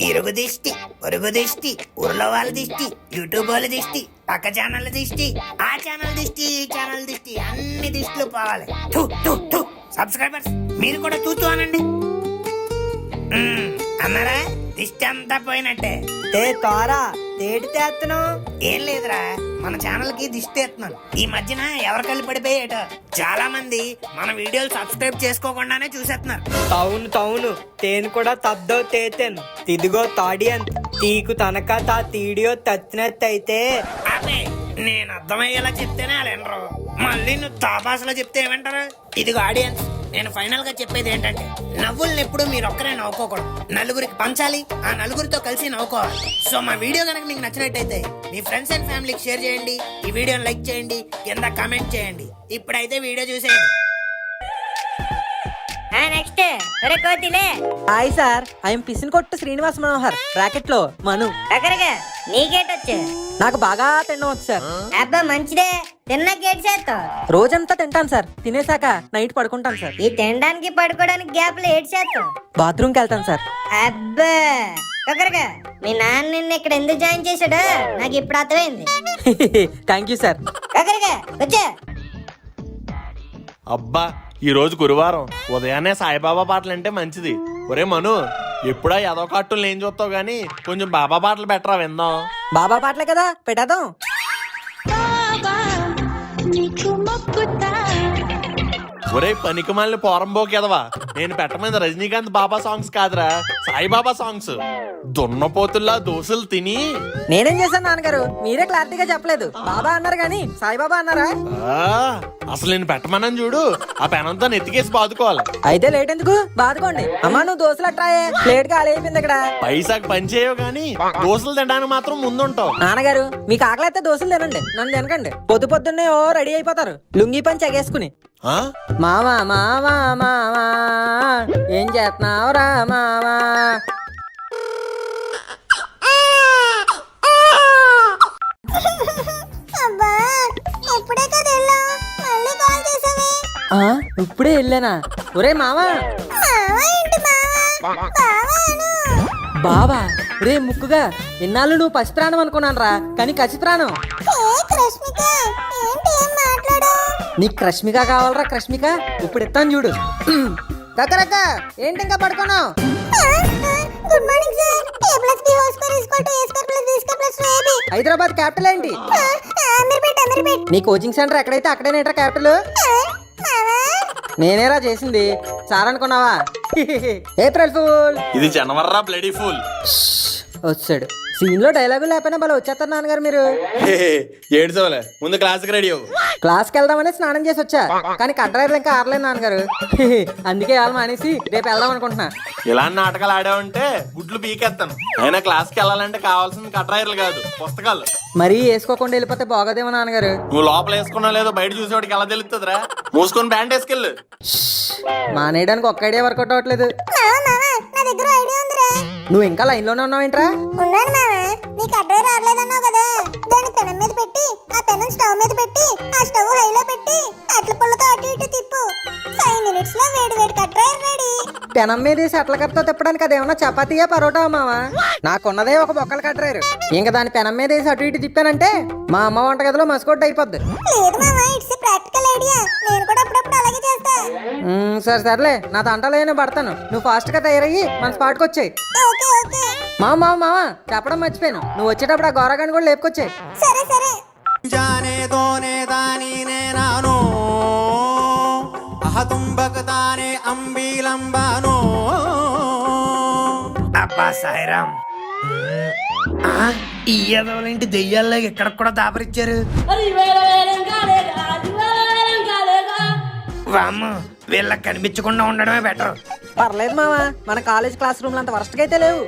ఇరుగు దిష్టి, పొరుగు దిష్టి, ఊర్లో వాళ్ళ దిష్టి, యూట్యూబ్ వాళ్ళ దిష్టి, పక్క ఛానల్ దిష్టి, ఆ ఛానల్ దిష్టి, ఈ ఛానల్ దిష్టి, అన్ని దిష్టిలు పోవాలి. సబ్స్క్రైబర్స్ మీరు కూడా తూతూ అనండి. అన్నారా? దిష్టి అంతా పోయినట్టే. తోరా తేటి తేస్తున్నావు? ఏం లేదురా, మన ఛానల్ కి దిష్టి ఎత్తున్నాను. ఈ మధ్యన ఎవరు కలిపి పడిపోయేట చాలా మంది మన వీడియోలు సబ్స్క్రైబ్ చేసుకోకుండానే చూసేస్తున్నారు. తౌను తేను కూడా తద్దో తేతేను తిదిగో తాడియన్ తీకు తనక తా తీడియో తచ్చినట్టయితే. అదే నేను అర్థమయ్యేలా చెప్తేనే వాళ్ళు వినరు. మళ్ళీ నువ్వు తాపాసలో చెప్తే ఏమంటారు? ఇదిగో ఆడియన్స్, నేను ఫైనల్ గా చెప్పేది ఏంటంటే, నవ్వుల్ని ఎప్పుడు మీరు ఒక్కరే నవ్వుకోకూడదు, నలుగురికి పంచాలి, ఆ నలుగురితో కలిసి నవ్వుకోవాలి. సో మా వీడియో కనుక మీకు నచ్చినట్టయితే మీ ఫ్రెండ్స్ అండ్ ఫ్యామిలీకి షేర్ చేయండి, ఈ వీడియోని లైక్ చేయండి, కింద కామెంట్ చేయండి. ఇప్పుడైతే వీడియో చూసేయండి. నెక్స్ట్ కోతిలే. హాయ్ సార్, ఐఎమ్ పిసిన్ కొట్టు శ్రీనివాస్ మనోహర్, బ్రాకెట్ లో మను. అక్కడిగా నీకేటొచ్చు? నాకు బాగా తినడం వచ్చు సార్. అబ్బా మంచిదే, తిన్నాకేటి చేస్తావు? రోజంతా తింటాను సార్, తినేసాక నైట్ పడుకుంటాను సార్. ఈ తినడానికి పడుకోవడానికి గ్యాప్ లో ఏడు చేస్తావు? బాత్రూమ్ కి వెళ్తాను సార్. అబ్బా ఒకరిగా మీ నాన్న నిన్ను ఇక్కడ ఎందుకు జాయిన్ చేశాడు నాకు ఇప్పుడు అర్థమైంది. Thank you sir. ఒకరిగా వచ్చా. అబ్బా ఈ రోజు గురువారం, ఉదయాన్నే సాయిబాబా పాటలు అంటే మంచిది. ఒరే మను, ఎప్పుడా ఏదో కార్టూన్లు ఏం చూస్తావు గానీ కొంచెం బాబా పాటలు బెటరా విందాం. బాబా పాటలే కదా, పెట్టేద్దాం. ఒరే పనికి మళ్ళీ పోరంబోకి ఎదవా, నేను పెట్టమంది రజనీకాంత్ బాబా సాంగ్స్ కాదురా, సాయిబాబా సాంగ్స్. దున్నపోతుల్లా దోశలు తిని. నేనేం చేశాను నాన్నగారు, మీరే క్లారిటీగా చెప్పలేదు. బాబా అన్నారు గాని సాయిబాబా అన్నారా? అసలు నేను పెట్టమన్నాను చూడు, ఆ పెనంతా నెత్తికేసి బాదుకోవాలి. అయితే లేట్ ఎందుకు, బాదుకోండి. అమ్మా నువ్వు దోశలు అట్రాయే, ప్లేట్ ఖాళీ అయిపోయింది ఇక్కడ. పైసాకి పని చేయవు గానీ దోశలు తినడానికి మాత్రం ముందుంటావు. నాన్నగారు మీకు ఆకలి అయితే దోశలు తినండి, నన్ను తినకండి. పొద్దున్నే ఓ రెడీ అయిపోతారు లుంగీ పని చెగేసుకుని. మామా మామా మామా ఏం చేస్తున్నావురా మామా? ఇప్పుడే వెళ్ళానా? ఒరే మావా. బావా రే ముక్కుగా, ఇన్నాళ్ళు నువ్వు పసి ప్రాణం అనుకున్నాను రా, కానీ కసి ప్రాణం. నీకు క్రష్మిక కావాలరా? క్రష్మిక ఇప్పుడు ఇస్తాను చూడు. కక్కరక్క ఏంటి ఇంకా పడుకున్నావు? హైదరాబాద్ క్యాపిటల్ ఏంటి? నీ కోచింగ్ సెంటర్ ఎక్కడైతే అక్కడేనేట్రా క్యాపిటల్. నేనేరా చేసింది, సార్ అనుకున్నావా? April fool. ఇది జనవర్రా బ్లడీ ఫూల్. వచ్చాడు. సీన్ లో డైలాగులు లేకపోయినా భలే వచ్చేస్తారు నాన్నగారు మీరు. ఏడ్చోలే, ముందు క్లాస్కి రెడీ అవ్వు. క్లాస్కి వెళ్దామని స్నానం చేసి వచ్చా, కానీ కడ్రైర్లు ఇంకా ఆరలేదు నాన్నగారు. అందుకే వాళ్ళు మానేసి రేపు వెళ్దాం అనుకుంటున్నా. ఇలాంటి నాటకాలు ఆడావంటే గుడ్లు పీకేస్తాను. అయినా క్లాస్కి వెళ్ళాలంటే కావాల్సింది కట్రాయర్లు కాదు, పుస్తకాలు. మరీ వేసుకోకుండా వెళ్ళిపోతే బాగోదేమో నాన్నగారు. నువ్వు లోపల వేసుకున్నా లేదో బయట చూసేవాడికి ఎలా తెలుస్తుందిరా? మూసుకొని బ్యాండ్ వేసుకెళ్ళు. మానేయడానికి ఒక్క ఐడియా వర్కౌట్ అవ్వట్లేదు. నువ్వు ఇంకా లైన్ లోనే ఉన్నావేంట్రా? నీకు అడ్డే రాలేదన్నావు కదా, దాన్ని పెనం మీద పెట్టి ఆ పెనం స్టవ్ మీద పెట్టి ఆ స్టవ్ హైలో పెట్టి అట్ల పుల్లతో అటు ఇటు తిప్పు. 5 minutes లో వేడి వేడి కట్రాయర్ రెడీ. పెనం మీద వేసి అట్ల కట్టతో తిప్పడానికి అదేమన్నా చపాతీయా పరోటా మావా? నాకున్నదే ఒక బొక్కలు కట్టరారు, ఇంకా దాని పెనం మీద వేసి అటు ఇటు తిప్పానంటే మా అమ్మ వంటగదిలో మస్కొట్టు అయిపోద్ది. లేదు మామా, ఇట్స్ ప్రాక్టికల్ ఐడియా. నేను కూడా అప్పుడప్పుడు అలాగే చేస్తా. సర్లే, నా తంటలో పడతాను. నువ్వు ఫాస్ట్ గా తయారయ్యి మన స్పాట్కి వచ్చాయి. మావా చెప్పడం మర్చిపోయాను, నువ్వు వచ్చేటప్పుడు ఆ గోరగాని కూడా లేపుకొచ్చాయి. సరే సరే. అబ్బా సాయిరామ్, ఈ ఎదవలేంటి దెయ్యాల్లో ఇక్కడ కూడా దాపరిచ్చారు. వామ్మ, వీళ్ళకి కనిపించకుండా ఉండడమే బెటర్. పర్లేదు మావా, మన కాలేజ్ క్లాస్ రూమ్ అంత వరస్ట్ గా అయితే లేవు.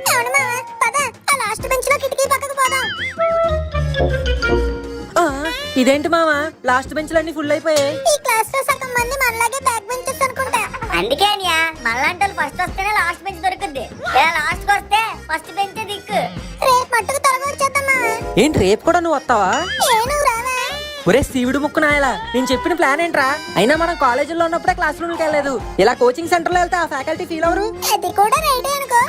ఇదేంటి మావా, లాస్ట్ బెంచ్ లన్నీ ఫుల్ అయిపోయాయి. ఈ క్లాస్ లో సగం మంది మనలాగే బ్యాక్ బెంచర్స్ అనుకుంటా. అందుకే అనియా, మనలాంటి వాళ్ళు ఫస్ట్ వస్తేనే లాస్ట్ బెంచ్ దొరుకుద్ది. ఇలా లాస్ట్ కి వస్తే ఫస్ట్ బెంచ్ దిక్కు. రేపు మట్టుకు త్వరగా వచ్చేద్దాం మావా. ఏంటి రేపు కూడా నువ్వు వస్తావా? నువ్వు రావా? ఒరే శివుడు ముక్కు నాయలా, నేను చెప్పిన ప్లాన్ ఏంట్రా? అయినా మనం కాలేజీలో ఉన్నప్పుడే క్లాస్ రూమ్కి వెళ్ళలేదు, ఇలా కోచింగ్ సెంటర్ లో వెళ్తే ఆ ఫ్యాకల్టీ ఫీల్ అవరు. అది కూడా రైటే అనుకో.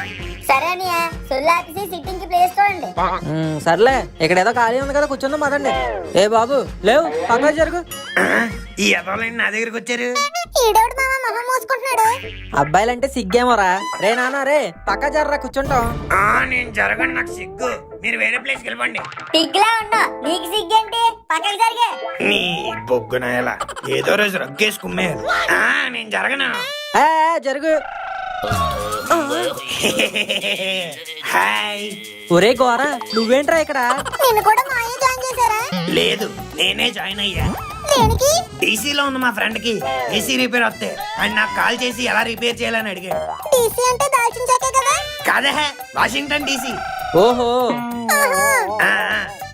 సరే అనియ సొల్లాపిసి సిట్టింగ్ కి ప్లేస్ చూడండి. సర్లే ఇక్కడ ఏదో ఖాళీ ఉంది కదా కూర్చుందాం పదండి. ఏ బాబు లేవు పక్క జరుగు. ఈ ఎదవలైన నా దగ్గరికి వచ్చారు. ఈడోడు మామ మొహం మూసుకుంటున్నాడు. అబ్బాయిలంటే సిగ్గేమోరా. రే నాన్న రే పక్క జర్రా కూర్చుంటాం. నేను జరగను, నాకు సిగ్గు. మీరు వేరే ప్లేస్కి వెళ్ళిపోండి. సిగ్గులా ఉండో నీకు సిగ్గేంటి? పక్కకి జరిగే. నీ బొగ్గున ఎలా ఏదో రోజు రగ్గేసి కుమ్మేయాలి. నేను జరగను. ఏ జరుగు. హాయ్. ఒరే గోరా నువ్వేంట్రా ఇక్కడ? నిన్ను కూడా మాయ జాయిన్ చేశారా? లేదు, నేనే జాయిన్ అయ్యా. దేనికి? డీసీలో ఉన్న మా ఫ్రెండ్ కి ఏసీ రిపేర్ వస్తే ఆయన నాకు కాల్ చేసి ఎలా రిపేర్ చేయాలని అడిగాడు. డీసీ అంటే దాల్చిన చెక్కే కదా? కాదా, వాషింగ్టన్ డీసీ. ఓహో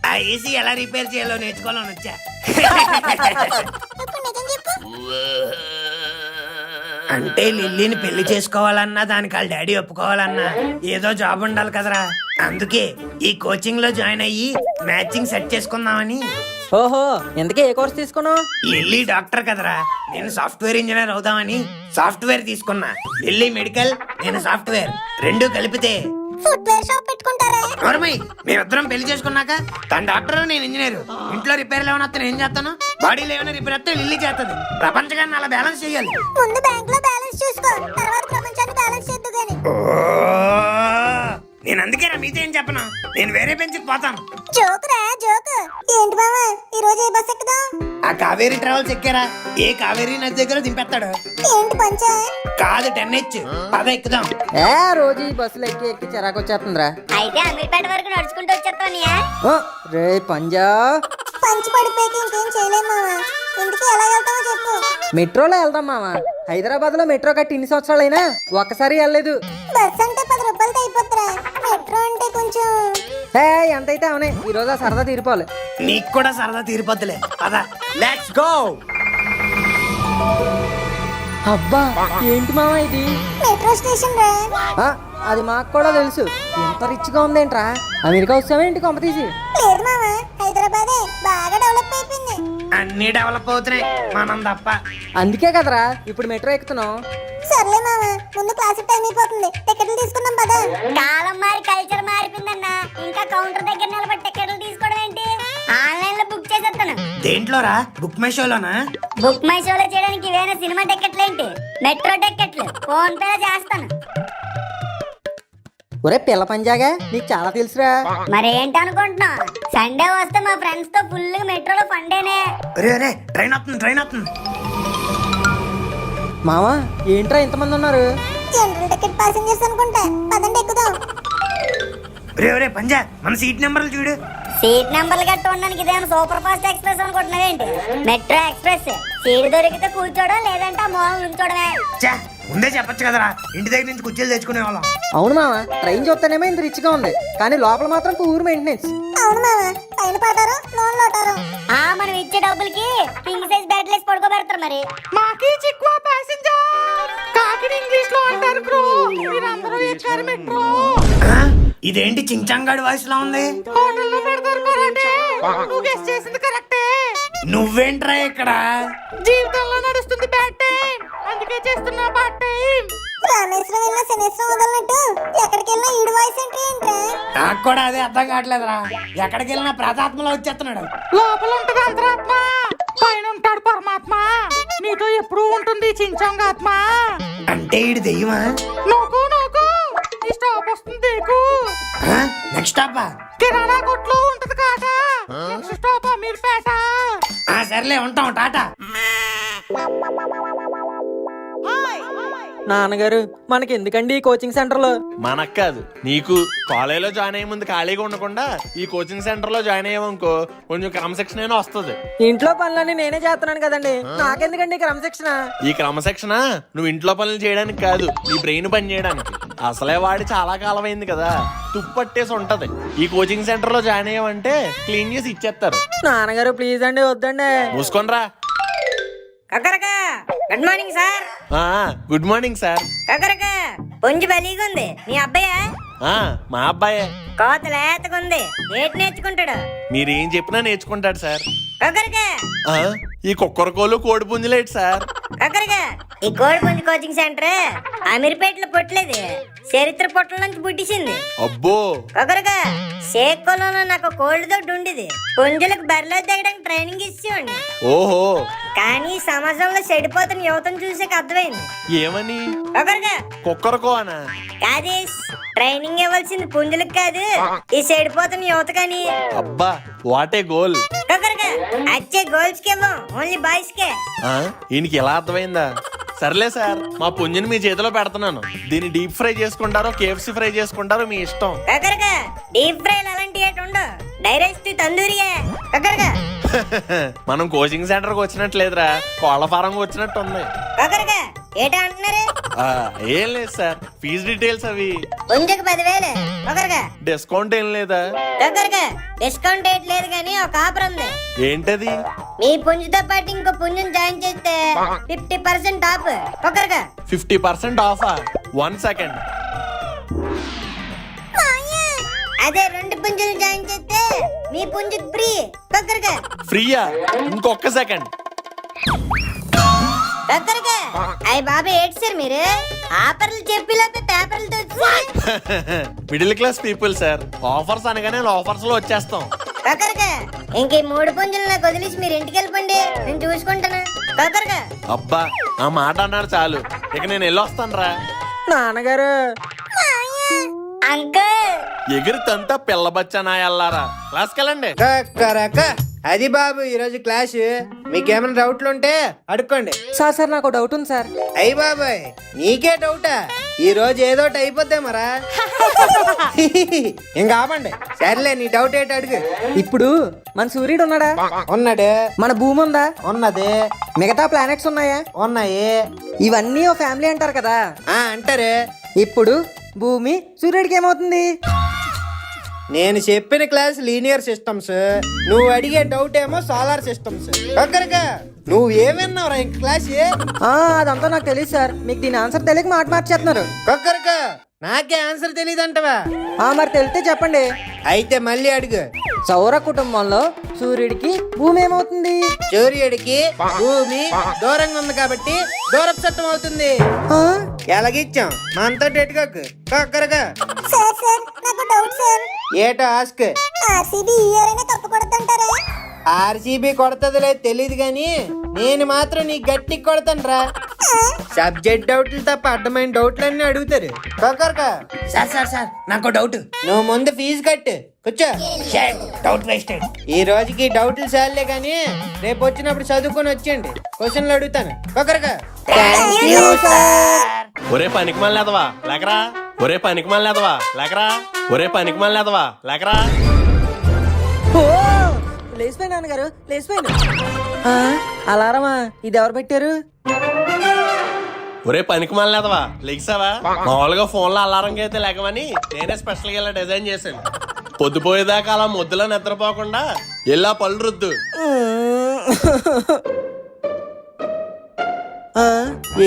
ఆ ఏసీ ఎలా రిపేర్ చేయాలో నేర్చుకోవాలని వచ్చా. ఇప్పుడు నిజం చెప్పు. అంటే లిల్లీని పెళ్లి చేసుకోవాలన్నా దానికి వాళ్ళ డాడీ ఒప్పుకోవాలన్నా ఏదో జాబ్ ఉండాలి కదరా. అందుకే ఈ కోచింగ్ లో జాయిన్ అయ్యి మ్యాచింగ్ సెట్ చేసుకుందామని. ఓహో ఎందుకే ఏ కోర్స్ తీసుకున్నావు? లిల్లీ డాక్టర్ కదరా, నేను సాఫ్ట్వేర్ ఇంజనీర్ అవుదామని సాఫ్ట్వేర్ తీసుకున్నా. లిల్లీ మెడికల్, నేను సాఫ్ట్వేర్, రెండు కలిపితే ఫుట్వేర్ షాప్ పెట్టుకుంటారా? నోర్మై. మేమిద్దరం పెళ్లి చేసుకున్నాక తన డాక్టర్, నేను ఇంజనీర్. ఇంట్లో రిపేర్లు ఏమైనా వస్తే నేను చేస్తాను, బాడీలో ఏమైనా రిపేర్ వస్తే లిల్లీ చేస్తుంది. ప్రపంచకాన్ని అలా బ్యాలెన్స్ చేయాలి. ముందు బ్యాంక్ లో బ్యాలెన్స్ చూసుకో, తర్వాత ప్రపంచాన్ని బ్యాలెన్స్ చేద్దు గాని. నేను అందుకేనా మీతో ఏం చెప్పను, నేను వేరే పెంచుకు పోతాను. జోక్ రా జోక్. ఏంటి బావ ఈ రోజు ఏ బస్ ఎక్కుదాం? ఆ కావేరీ ట్రావెల్స్ ఎక్కారా? ఏ కావేరీ నది దగ్గర దింపేస్తాడు. ఏంటి పంచా? కాదు 10H, పద ఎక్కుదాం. ఏ రోజు ఈ బస్సులు ఎక్కి ఎక్కి చిరాకు వచ్చేస్తుందిరా. అయితే అమీర్పేట వరకు నడుచుకుంటూ వచ్చేస్తానియా? ఓ రే పంజా, పంచి పడిపోయి ఇంకేం చేయలేం మావా. ఇంటికి ఎలా వెళ్తామో చెప్పు. మెట్రోలో వెళ్దాం మామ. హైదరాబాద్ లో మెట్రో కట్టి ఇన్ని సంవత్సరాలైనా ఒక్కసారి వెళ్ళలేదు. బస్ అంటే 10 రూపాయలతో అయిపోతురా. మెట్రో అంటే కొంచెం. ఏ ఎంతైతే అవునే ఈ రోజు ఆ సరదా తీరిపోవాలి. నీకు కూడా సరదా తీరిపోద్దులే, పద లెట్స్ గో. అబ్బా ఏంటి మామ ఇది? మెట్రో స్టేషన్ రా. ఆ, అది మాకు కూడా తెలుసు. ఎంత రిచ్ గా ఉందేంట్రా? అమెరికా వచ్చామేంటి కొంప తీసి? లేదు మావా, హైదరాబాదే బాగా డెవలప్ అయిపోయింది. అన్ని డెవలప్ అవుతున్నాయి, మనం తప్ప. అందుకే కదరా ఇప్పుడు మెట్రో ఎక్కుతున్నాం. సర్లే మావా, ముందు క్లాస్ టైం అయిపోతుంది. టికెట్లు తీసుకుందాం పద. కాలం మారి కల్చర్ మారిపోయిందన్నా. ఇంకా కౌంటర్ దగ్గర నిలబడి టికెట్లు తీసుకోవడం ఏంటి? ఆన్లైన్ లో బుక్ చేసేస్తాను. దేంట్లోరా? బుక్ మై షోలోనా? బుక్ మై షోలో చేయడానికి ఇవేనా సినిమా టికెట్లు ఏంటి? మెట్రో టికెట్లు ఫోన్ పే చేస్తాను. ఒరే పిల్ల పంజాగా నీకు చాలా తెలుసురా. మరేంటి అనుకుంటున్నా? సండే వస్తే మా ఫ్రెండ్స్ తో ఫుల్ మెట్రోలో ఫండేనే. అరే ట్రైన్ వస్తుంది, ట్రైన్ వస్తుంది. మావా ఏంట్రా ఇంతమంది ఉన్నారు? జనరల్ టికెట్ ప్యాసింజర్స్ అనుకుంటా. పదండి ఎక్కుదాం. ఒరే పంజా, మన సీట్ నెంబర్లు చూడు. సీట్ నెంబర్లు గట్ట ఉండడానికి ఇదేమో సూపర్ ఫాస్ట్ ఎక్స్ప్రెస్ అనుకుంటున్నావేంటి? Metro express. సీట్ దొరికితే కూర్చోవడం, లేదంటే ఆ మూలం నుంచోడమే. చా, ముందే చెప్పొచ్చు కదరా, ఇంటి దగ్గర నుంచి కుర్చీలు తెచ్చుకునే వాళ్ళం. అవును మామ, ట్రైన్ చూస్తేనేమో ఇంత రిచ్ గా ఉంది, కానీ లోపల మాత్రం పూర్ మెయింటెనెన్స్. అవును మావా, పైన పడ్డారు లోన్ లోటారు. మనం ఇచ్చే డబ్బులకి కింగ్ సైజ్ బెడ్ లేసి పడుకోబెడతారు. మరి మాకి చిక్కువ ప్యాసింజర్ కాకిని ఇంగ్లీష్ లో అంటారు బ్రో. మీరందరూ ఎక్కారు మెట్రో. ఆ, ఇదేంటి చించాంగాడి వాయిస్ లా ఉంది? హోటల్లో పెడతారు పరాటే. నువ్వు గెస్ చేసింది కరెక్టే. నువ్వేంట్రా ఇక్కడ? జీవితంలో నడుస్తుంది బ్యాడ్ టైం, అందుకే చేస్తున్నా పార్ట్ టైం. రామేశ్వరం వెళ్ళిన శనేశ్వరం వదలనట్టు ఎక్కడికి వెళ్ళినా ఈడు వాయిస్ ఎంట్రీ ఏంట్రా? నాకు కూడా అదే అర్థం కావట్లేదురా. ఎక్కడికి వెళ్ళినా ప్రాతాత్మలో వచ్చేస్తున్నాడు. లోపల ఉంటది అంతరాత్మ, పైన ఉంటాడు పరమాత్మ. నీతో ఎప్పుడు ఉంటుంది చించాంగ ఆత్మ. అంటే ఈడు దెయ్యమా? నోకు నోకు ఈ స్టాప్ వస్తుంది దేకు. Next stop? కిరాణా కొట్లో ఉంటది కాట. Next stop Ameerpet. సర్లే ఉంటాం, టాటా. నాన్నగారు మనకి ఎందుకండి ఈ కోచింగ్ సెంటర్లో? మనకు కాదు, నీకు. కాలేజీలో జాయిన్ అయ్యే ముందు ఖాళీగా ఉండకుండా ఈ కోచింగ్ సెంటర్ లో జాయిన్ అయ్యామనుకో కొంచెం క్రమశిక్షణ అయినా వస్తుంది. ఇంట్లో పనులన్నీ నేనే చేస్తున్నాను కదండి, నాకెందుకండి క్రమశిక్షణ? ఈ క్రమశిక్షణ నువ్వు ఇంట్లో పనులు చేయడానికి కాదు, నీ బ్రెయిన్ పని చేయడానికి. అసలే వాడి చాలా కాలం అయింది కదా, తుప్పట్టేసి ఉంటది. ఈ కోచింగ్ సెంటర్ లో జాయిన్ అయ్యామంటే క్లీన్ చేసి ఇచ్చేస్తారు. నాన్నగారు ప్లీజ్ అండి, వద్దండి. మూసుకొనిరా. Good morning sir. Good morning sir. కొంచెం బలీగా ఉంది. మీ అబ్బాయా? మా అబ్బాయే. కోత లేతకుంది. ఏటి నేర్చుకుంటాడు? మీరేం చెప్పినా నేర్చుకుంటాడు సార్. ఈ కుక్కరకోలు కోడి పుంజులేటి సార్. అక్కడిగా ఈ కోడిపుంజు కోచింగ్ సెంటర్ అమీర్పేటలో పుట్టలేదు, చరిత్ర పుట్టల నుంచి పుట్టించింది. అబ్బో ఒకరుగా షేక్ కులంలో నాకు కోల్డ్ తోటి ఉండేది. పుంజులకు బరిలో దిగడానికి ట్రైనింగ్ ఇచ్చేవాడిని. ఓహో కానీ ఈ సమాజంలో చెడిపోతున్న యువతను చూసాక అర్థమైంది. ఏమని? ఒకరుగా కుక్కరకో అనా? కాదేశ్, ట్రైనింగ్ ఇవ్వాల్సింది పుంజులకు కాదు, ఈ చెడిపోతున్న యువత కానీ. అబ్బా వాటే గోల్. ఒకరుగా వచ్చే గర్ల్స్ కి ఇవ్వం, ఓన్లీ బాయ్స్ కే. ఈయనకి ఎలా అర్థమైందా? సర్లే సార్, మా పుంజుని మీ చేతిలో పెడుతున్నాను. దీన్ని డీప్ ఫ్రై చేసుకుంటారో కేఎఫ్సి ఫ్రై చేసుకుంటారో మీ ఇష్టం. ఒకరుగా డీప్ ఫ్రైలు అలాంటి ఏటి ఉండవు, డైరెక్ట్ తందూరియే. ఒకరుగా మనం కోచింగ్ సెంటర్కి వచ్చినట్లేదురా, కోళ్ల ఫారంకి వచ్చినట్టు ఉంది. ఒకరుగా ఏటా అంటున్నారు? ఏం లేదు సార్, ఫీజు డీటెయిల్స్ అవి. పుంజుకు 10,000. ఒకరుగా డిస్కౌంట్ ఏం లేదా? ఒకరుగా డిస్కౌంట్ ఏట్ లేదు కానీ ఒక ఆఫర్ ఉంది. ఏంటది? మీ పుంజుతో పాటు ఇంకో పుంజుని జాయిన్ చేస్తే 50% ఆఫ్. ఒకరుగా 50% ఆఫా? 1 సెకండ్. అదే 2 పుంజులు జాయిన్ చేస్తే మీ పుంజుకి ఫ్రీ. ఒకరుగా ఫ్రీయా? ఇంకొక సెకండ్. ఒకరుగా అయ్యి బాబా ఏటి సార్ మీరు ఆఫర్లు చెప్పి లేకపోతే పేపర్లతో వచ్చి. Middle class people sir, offers అనగానే ఆఫర్స్ లో వచ్చేస్తాం. ఒకరుగా ఇంక ఈ 3 పుంజులు నాకు వదిలేసి మీరు ఇంటికి వెళ్ళిపోండి, నేను చూసుకుంటాను. ఒకరుగా అబ్బా ఆ మాట అన్నారు చాలు, ఇక నేను వెళ్ళొస్తాను రా. నాన్నగారు అంకుల్ ఎగిరితంతా పిల్ల బచ్చనా ఎల్లారా. క్లాస్కి వెళ్ళండి. కరక అది బాబు ఈరోజు క్లాస్. మీకేమైనా డౌట్లు ఉంటే అడుక్కోండి. సార్ నాకు డౌట్ ఉంది సార్. అయ్యి బాబాయ్ నీకే డౌటా? ఈ రోజు ఏదో ఒకటి అయిపోద్దే మరా. ఇంకా ఆపండి. సర్లే నీ డౌట్ ఏంటి అడుగు. ఇప్పుడు మన సూర్యుడు ఉన్నాడా? ఉన్నాడు. మన భూమి ఉందా? ఉన్నది. మిగతా ప్లానెట్స్ ఉన్నాయా? ఉన్నాయి. ఇవన్నీ ఓ ఫ్యామిలీ అంటారు కదా. అంటారే. ఇప్పుడు భూమి సూర్యుడికి ఏమవుతుంది? నేను చెప్పిన క్లాస్ లీనియర్ సిస్టమ్స్, నువ్వు అడిగే డౌట్ ఏమో సోలార్ సిస్టమ్స్. ఒక్కరిగా నువ్వు ఏమన్నావురా ఇంక క్లాస్? అదంతా నాకు తెలియదు సార్, మీకు దీని ఆన్సర్ తెలియక మాట మార్చేస్తున్నారు. ఒక్కరిగా నాకే ఆన్సర్ తెలియదంటవా? మరి తెలితే చెప్పండి. అయితే మళ్ళీ అడుగు. సౌర కుటుంబంలో సూర్యుడికి భూమి ఏమవుతుంది? సూర్యుడికి భూమి దూరంగా ఉంది కాబట్టి దూరపు చట్టం అవుతుంది. ఎలాగిచ్చాం మనతో ఎటుకోకు. ఒక్కరిగా సార్ సార్ నాకు డౌట్ సార్. ఏటో ఆస్క్. ఆర్సీబీ ఈ ఇయర్ అయినా కప్పు కొడతంటారా? ఆర్సీబీ కొడతదిలే తెలీదు గాని నేను మాత్రం నీ గట్టి కొడతాను రా. సబ్జెక్ట్ డౌట్లు తప్ప అడ్డమైన డౌట్లన్నీ అడుగుతారు. ఒక్కరిగా సార్ సార్ సార్ నాకు డౌట్. నువ్వు ముందు ఫీజు కట్టు, కూర్చో. Doubt wasted. ఈ రోజుకి డౌట్లు చాలే గాని రేపు వచ్చినప్పుడు చదువుకొని వచ్చేయండి, క్వశ్చన్లు అడుగుతాను. ఒకరుగా ఒరే పనికి మళ్ళీ ఎదవా లేకరా, ఒరే పనికి మళ్ళీ ఎదవా లేకరా, ఒరే పనికి మళ్ళీ ఎదవా లేకరా. లేచిపోయి నాన్నగారు లేచిపోయాను. అలారమా ఇది ఎవరు పెట్టారు? ఒరే పనికి మళ్ళీ ఎదవా లెగిసావా? మామూలుగా ఫోన్ లో అలారం అయితే లేకమని నేనే స్పెషల్ గా ఇలా డిజైన్ చేశాను. పొద్దుపోయేదాకా అలా ముద్దులో నిద్రపోకుండా ఎల్లా పళ్ళు రుద్దు.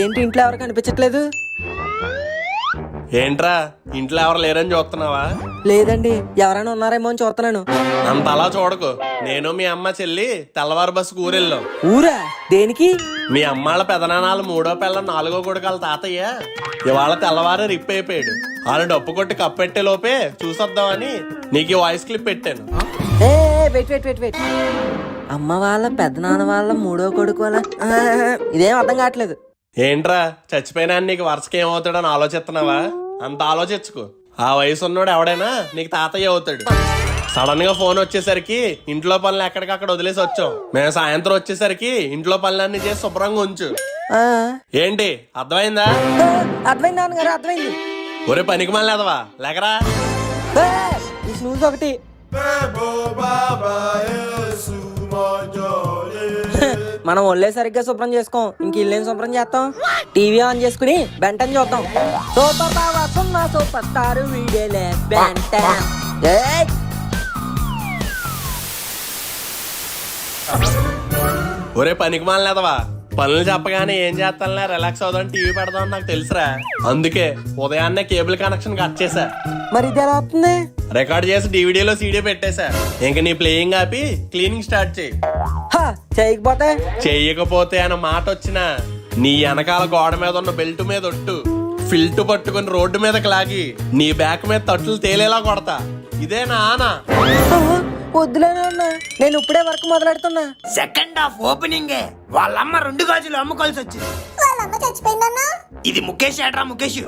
ఏంటి ఇంట్లో ఎవరు కనిపించట్లేదు? ఏంట్రా ఇంట్లో ఎవరు లేరని చూస్తున్నావా? లేదండి, ఎవరైనా ఉన్నారేమో అని చూస్తున్నాను. అంత అలా చూడకు, నేను మీ అమ్మ చెల్లి తెల్లవారు బస్సుకు ఊరెళ్ళాం. ఊరా? దేనికి? మీ అమ్మాళ్ళ పెదనానాలు 3వ పిల్ల 4వ కొడుకాల తాతయ్య ఇవాళ తెల్లవారు రిప్ అయిపోయాడు. వాళ్ళు డప్పు కొట్టి కప్పెట్టే లోపే చూసొద్దామని నీకు ఈ వాయిస్ క్లిప్ పెట్టాను. వెయిట్. అమ్మ వాళ్ళ పెద్దనాన్న వాళ్ళ 3వ కొడుకు వాళ్ళ ఇదేం అర్థం కావట్లేదు. ఏంట్రా చచ్చిపోయినా నీకు వరుసకి ఏమవుతాడని ఆలోచిస్తున్నావా? అంత ఆలోచించుకో. ఆ వయసు ఉన్నోడు ఎవడైనా నీకు తాతయ్య అవుతాడు. సడన్ గా ఫోన్ వచ్చేసరికి ఇంట్లో పనులు ఎక్కడికక్కడ వదిలేసి వచ్చాం. మేము సాయంత్రం వచ్చేసరికి ఇంట్లో పనులన్నీ చేసి శుభ్రంగా ఉంచు. ఏంటి అర్థమైందా? అర్థమైంది నాన్నగారు, అర్థమైంది. ఒరే పనికి మళ్ళీ ఎదవా లేకరా. ఈ స్నూజ్ ఒకటి. మనం ఒళ్ళే సరిగ్గా శుభ్రం చేసుకోం, ఇంక ఇల్లేం శుభ్రం చేస్తాం? టీవీ ఆన్ చేసుకుని బెంటన్ చూద్దాం. సూపర్ బాబా సున్నా సూపర్ స్టార్ వీడియోలే బెంటన్. ఒరే పనికి మళ్ళీ ఎదవా పనులు చెప్పగానే ఏం చేస్తానులే రిలాక్స్ అవుదాం టీవీ పెడదాం నాకు తెలుసురా. అందుకే ఉదయాన్నే కేబుల్ కనెక్షన్ కట్ చేశా. మరి ఇది ఎలా అవుతుంది? రికార్డ్ చేసి డివిడీలో సీడీ పెట్టేశా. ఇంక నీ ప్లేయింగ్ ఆపి క్లీనింగ్ స్టార్ట్ చేయి. చేయకపోతే చెయ్యకపోతే అన్న మాట వచ్చినా నీ వెనకాల గోడ మీద ఉన్న బెల్ట్ మీద ఒట్టు, ఫిల్ట్ పట్టుకుని రోడ్డు మీదకి లాగి నీ బ్యాక్ మీద తట్లు తేలేలా కొడతా. ఇదే నా ఆనా. వద్దులేనా అన్నా, నేను ఇప్పుడే వర్క్ మొదలెడుతున్నా. సెకండ్ హాఫ్ ఓపెనింగే వాళ్ళమ్మ 2 గాజులు అమ్ముకోవాల్సి వచ్చింది. వాళ్ళమ్మ చచ్చిపోయిందన్నా. ఇది ముఖేష్ ఏట్రా ముఖేష్.